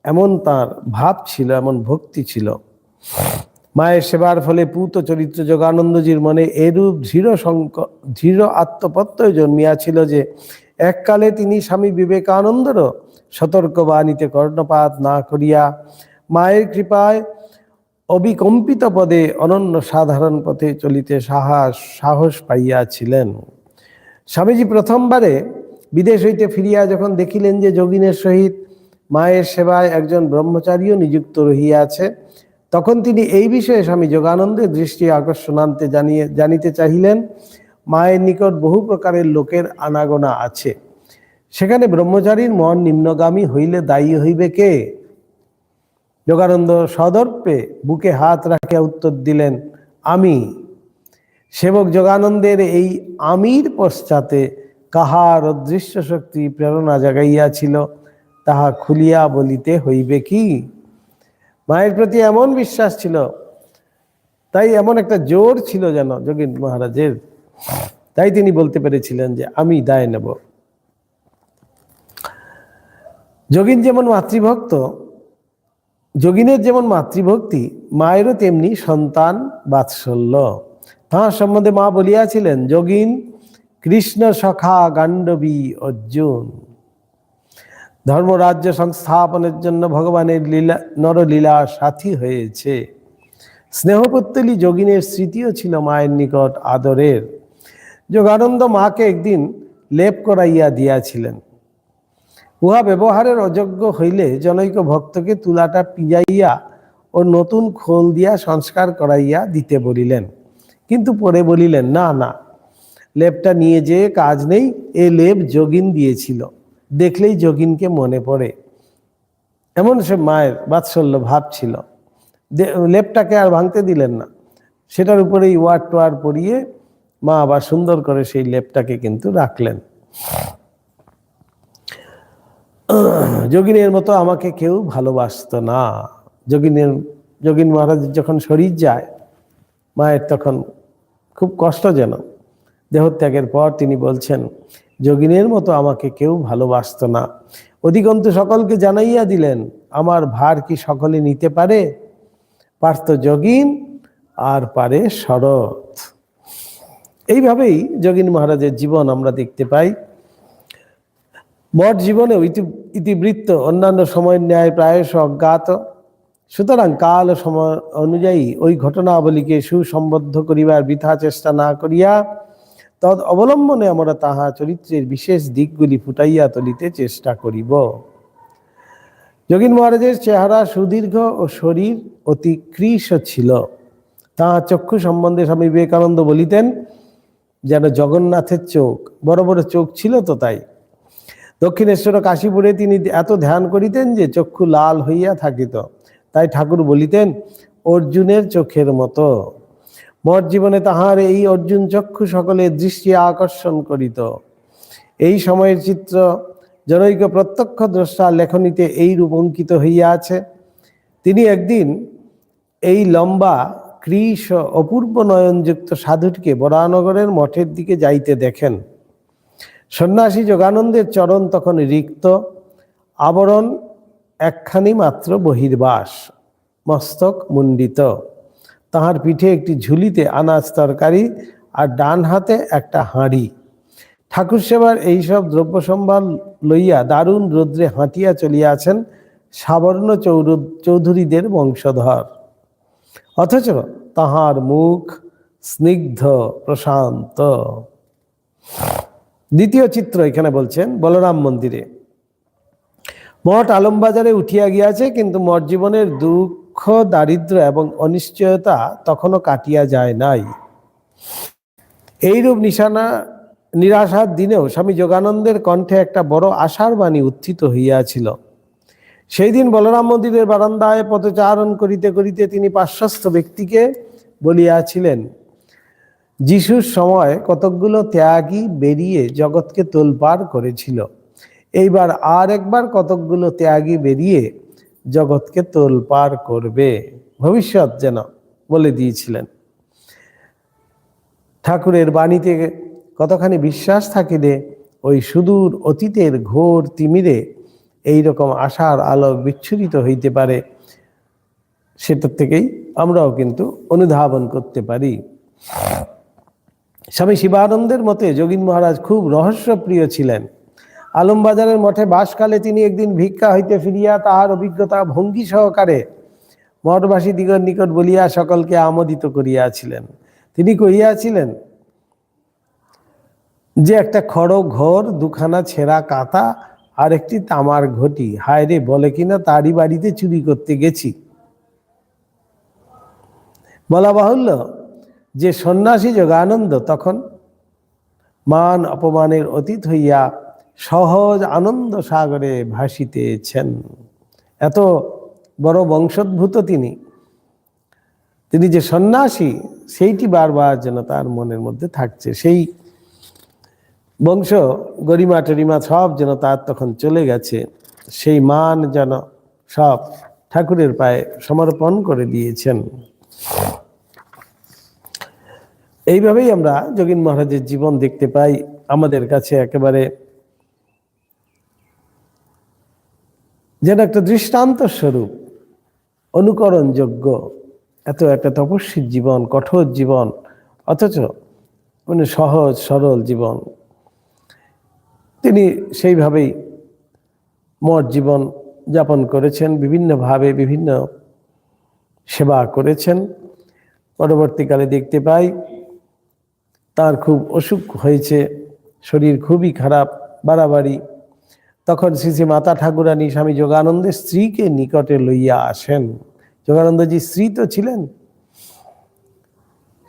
এমন তার ভাব ছিল, এমন ভক্তি ছিল। মায়ের সেবার ফলে পূত চরিত্র যোগানন্দজির মনে এরূপ দৃঢ় আত্মপ্রত্যয় জন্মিয়াছিল যে এককালে তিনি স্বামী বিবেকানন্দেরও সতর্কবাণীতে কর্ণপাত না করিয়া মায়ের কৃপায় অবিকম্পিত পদে অনন্য সাধারণ পথে চলিতে সাহস পাইয়াছিলেন। স্বামীজি প্রথমবারে বিদেশ হইতে ফিরিয়া যখন দেখিলেন যে যোগিনের সহিত মায়ের সেবায় একজন ব্রহ্মচারীও নিযুক্ত রহিয়াছে, তখন তিনি এই বিষয়ে স্বামী যোগানন্দের দৃষ্টি আকর্ষণান্তে জানিতে চাহিলেন। মায়ের নিকট বহু প্রকারের লোকের আনাগোনা আছে, সেখানে ব্রহ্মচারীর মন নিম্নগামী হইলে দায়ী হইবে কে? যোগানন্দ সদর্পে বুকে হাত রাখিয়া উত্তর দিলেন, আমি। সেবক যোগানন্দের এই আমির পশ্চাতে কাহার অদৃশ্য শক্তি প্রেরণা জাগাইয়াছিল তাহা খুলিয়া বলিতে হইবে কি? মায়ের প্রতি এমন বিশ্বাস ছিল, তাই এমন একটা জোর ছিল যেন যোগীন মহারাজের, তাই তিনি বলতে পেরেছিলেন যে আমি দায় নেব। যোগীন যেমন মাতৃভক্ত, যোগিনের যেমন মাতৃভক্তি, মায়েরও তেমনি সন্তান বাৎসল্য। তাঁর সম্বন্ধে মা বলিয়াছিলেন, যোগীন কৃষ্ণ সখা গাণ্ডবী অর্জুন। ধর্মরাজ্য সংস্থাপনের জন্য ভগবানের নরলীলা সাথী হয়েছে। স্নেহপুত্তলী যোগিনের স্মৃতিও ছিল মায়ের নিকট আদরের। যোগানন্দ মাকে একদিন লেপ করাইয়া দিয়াছিলেন। উহা ব্যবহারের অযোগ্য হইলে জনৈক ভক্তকে তুলাটা পিজাইয়া ও নতুন খোল দিয়া সংস্কার করাইয়া দিতে বলিলেন, কিন্তু পরে বলিলেন, না না, লেপটা নিয়ে যেয়ে কাজ নেই, এ লেপ যোগিন দিয়েছিল, দেখলেই যোগিনকে মনে পড়ে। এমন সে মায়ের বাৎসল্য ভাব ছিল। লেপটাকে আর ভাঙতে দিলেন না, সেটার উপরেই ওয়ার টোয়ার পরিয়ে মা আবার সুন্দর করে সেই লেপটাকে কিন্তু রাখলেন। যোগিনের মতো আমাকে কেউ ভালোবাসত না। যোগিন মহারাজের যখন শরীর যায়, মায়ের তখন খুব কষ্ট যেন। দেহত্যাগের পর তিনি বলছেন, যোগিনের মতো আমাকে কেউ ভালোবাসত না। অধিকন্তু সকলকে জানাইয়া দিলেন, আমার ভার কি সকলে নিতে পারে? পারত যোগিন আর পারে শরৎ। এইভাবেই যোগিন মহারাজের জীবন আমরা দেখতে পাই। মঠ জীবনেও ইতিবৃত্ত অন্যান্য সময়ের ন্যায় প্রায়শ অজ্ঞাত। সুতরাং কাল ও সময় অনুযায়ী ওই ঘটনাবলীকে সুসম্বদ্ধ করিবার বৃথা চেষ্টা না করিয়া তদ অবলম্বনে আমরা তাহা চরিত্রের বিশেষ দিকগুলি ফুটাইয়া তুলিতে চেষ্টা করিব। যোগীন মহারাজের চেহারা সুদীর্ঘ ও শরীর অতি কৃশ ছিল। তাহার চক্ষু সম্বন্ধে স্বামী বিবেকানন্দ বলিতেন, যেন জগন্নাথের চোখ, বড় বড় চোখ ছিল তো তাই। দক্ষিণেশ্বর কাশীপুরে তিনি এত ধ্যান করিতেন যে চক্ষু লাল হইয়া থাকিত। তাই ঠাকুর বলিতেন, অর্জুনের চোখের মতো। মঠ জীবনে তাহার এই অর্জুন চক্ষু সকলের দৃষ্টি আকর্ষণ করিত। এই সময়ের চিত্র জনৈক প্রত্যক্ষ দ্রষ্টার লেখনীতে এই রূপ অঙ্কিত হইয়া আছে। তিনি একদিন এই লম্বা কৃশ অপূর্ব নয়নযুক্ত সাধুটিকে বরানগরের মঠের দিকে যাইতে দেখেন। সন্ন্যাসী যোগানন্দের চরণ তখন রিক্ত, আবরণ একখানি মাত্র বহির্বাস, মস্তক মুণ্ডিত, তাহার পিঠে একটি ঝুলিতে আনাজ তরকারি আর ডান হাতে একটা হাঁড়ি। ঠাকুর সেবার এইসব দ্রব্য সম্ভার লইয়া দারুণ রৌদ্রে হাঁটিয়া চলিয়াছেন সাবর্ণ চৌধুরীদের বংশধর, অথচ তাহার মুখ স্নিগ্ধ প্রশান্ত। দ্বিতীয় চিত্র এখানে বলছেন বলরাম মন্দিরে। মঠ আলমবাজারে উঠিয়া গিয়াছে, কিন্তু মঠ জীবনের দুঃখ, দারিদ্র্য এবং অনিশ্চয়তা তখনও কাটিয়া যায় নাই। এইরূপ নিরাশার দিনেও স্বামী যোগানন্দের কণ্ঠে একটা বড় আশার বাণী উত্থিত হইয়াছিল। সেই দিন বলরাম মন্দিরের বারান্দায় পদচারণ করিতে করিতে তিনি পার্শ্বস্থ ব্যক্তিকে বলিয়াছিলেন, যিশুর সময় কতকগুলো ত্যাগী বেরিয়ে জগৎকে তোলপাড় করেছিল, এইবার আর একবার কতকগুলো ত্যাগী বেরিয়ে জগৎকে তোলপাড় করবে। ভবিষ্যৎ যেন বলে দিয়েছিলেন। ঠাকুরের বাণীতে কতখানি বিশ্বাস থাকিলে ওই সুদূর অতীতের ঘোর তিমিরে এইরকম আশার আলোক বিচ্ছুরিত হইতে পারে, সেটার থেকেই আমরাও কিন্তু অনুধাবন করতে পারি। স্বামী শিবানন্দের মতে যোগীন মহারাজ খুব রহস্যপ্রিয় ছিলেন। আলমবাজারের মঠে বাসকালে তিনি একদিন ভিক্ষা হইতে ফিরিয়া তাহার অভিজ্ঞতা ভঙ্গি সহকারে মঠবাসী দিগর নিকট বলিয়া সকলকে আমোদিত করিয়াছিলেন। তিনি কহিয়াছিলেন যে একটা খড়গ ঘর, দুখানা ছেঁড়া কাঁথা আর একটি তামার ঘটি, হায় রে, বলে কিনা তারই বাড়িতে চুরি করতে গেছি। বলা বাহুল্য যে সন্ন্যাসী যোগানন্দ তখন মান অপমানের অতীত হইয়া সহজ আনন্দ সাগরে ভাসিতেছেন। এত বড় বংশোদ্ভূত তিনি যে সন্ন্যাসী, সেইটি বারবার যেন তার মনের মধ্যে থাকছে। সেই বংশ গরিমা টরিমা সব যেন তার তখন চলে গেছে। সেই মান যেন সব ঠাকুরের পায়ে সমর্পণ করে দিয়েছেন। এইভাবেই আমরা যোগীন মহারাজের জীবন দেখতে পাই। আমাদের কাছে একেবারে যেন একটা দৃষ্টান্ত স্বরূপ, অনুকরণযোগ্য। এত একটা তপস্বীর জীবন, কঠোর জীবন, অথচ মানে সহজ সরল জীবন। তিনি সেইভাবেই মঠ জীবন যাপন করেছেন, বিভিন্নভাবে বিভিন্ন সেবা করেছেন। পরবর্তীকালে দেখতে পাই তার খুব অসুখ হয়েছে, শরীর খুবই খারাপ, বাড়াবাড়ি। তখন শ্রী শ্রী মাতা ঠাকুরানী স্বামী যোগানন্দের স্ত্রীকে নিকটে লইয়া আসেন। যোগানন্দজি স্ত্রী তো ছিলেন,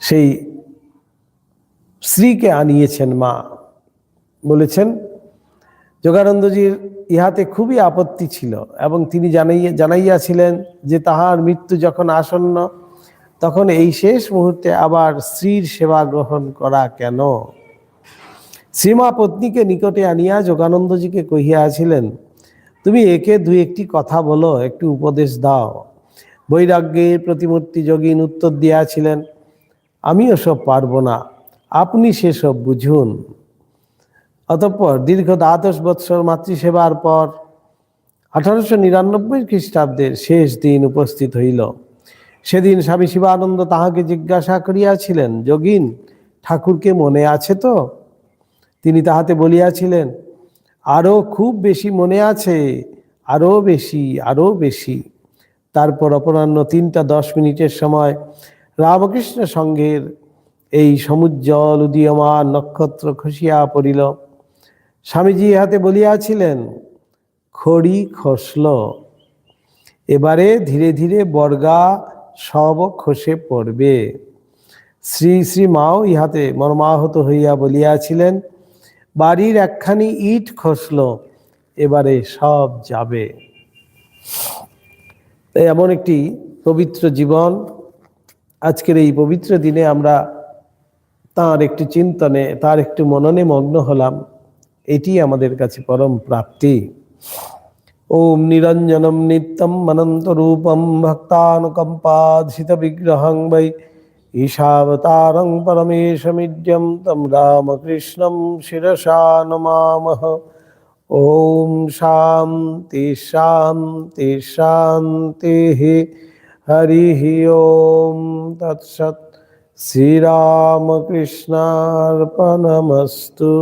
সেই স্ত্রীকে আনিয়েছেন মা। বলেছেন যোগানন্দজির ইহাতে খুবই আপত্তি ছিল এবং তিনি জানাইয়াছিলেন যে তাহার মৃত্যু যখন আসন্ন, তখন এই শেষ মুহূর্তে আবার স্ত্রীর সেবা গ্রহণ করা কেন? শ্রীমা পত্নীকে নিকটে আনিয়া যোগানন্দজিকে কহিয়াছিলেন, তুমি একে দুই একটি কথা বলো, একটু উপদেশ দাও। বৈরাগ্যের প্রতিমূর্তি যোগীন উত্তর দিয়াছিলেন, আমি ওসব পারবো না, আপনি সেসব বুঝুন। অতঃপর দীর্ঘ 12 বৎসর মাতৃসেবার পর 1899 খ্রিস্টাব্দের শেষ দিন উপস্থিত হইল। সেদিন স্বামী শিবানন্দ তাহাকে জিজ্ঞাসা করিয়াছিলেন, যোগীন, ঠাকুরকে মনে আছে তো? তিনি তাহাতে বলিয়াছিলেন, আরো খুব বেশি মনে আছে, আরো বেশি, আরো বেশি। তারপর অপরাহ্ন 3:10 সময় রামকৃষ্ণ সংঘের এই সমুজ্জ্বল উদীয়মান নক্ষত্র খসিয়া পড়িল। স্বামীজি হাতে বলিয়াছিলেন, খড়ি খসল, এবারে ধীরে ধীরে বর্গা সব খসে পড়বে। শ্রী শ্রী মাও ইহাতে মর্মাহত হইয়া বলিয়াছিলেন, বাড়ির একখানি ইট খসল, এবারে সব যাবে। এমন একটি পবিত্র জীবন। আজকের এই পবিত্র দিনে আমরা তার একটু চিন্তনে, তার একটু মননে মগ্ন হলাম। এটি আমাদের কাছে পরম প্রাপ্তি। ওম নিরঞ্জনম নিত্যম অনন্ত রূপম ভক্তানুকম্পাধৃত বিগ্রহং বৈ ঈশাবতারং পরমেশমিদ্যম তম রামকৃষ্ণম শিরসা নমামহ। ওম শান্তি শান্তি শান্তি। হরি ওম তৎসৎ। শ্রীরামকৃষ্ণার্পণমস্তু।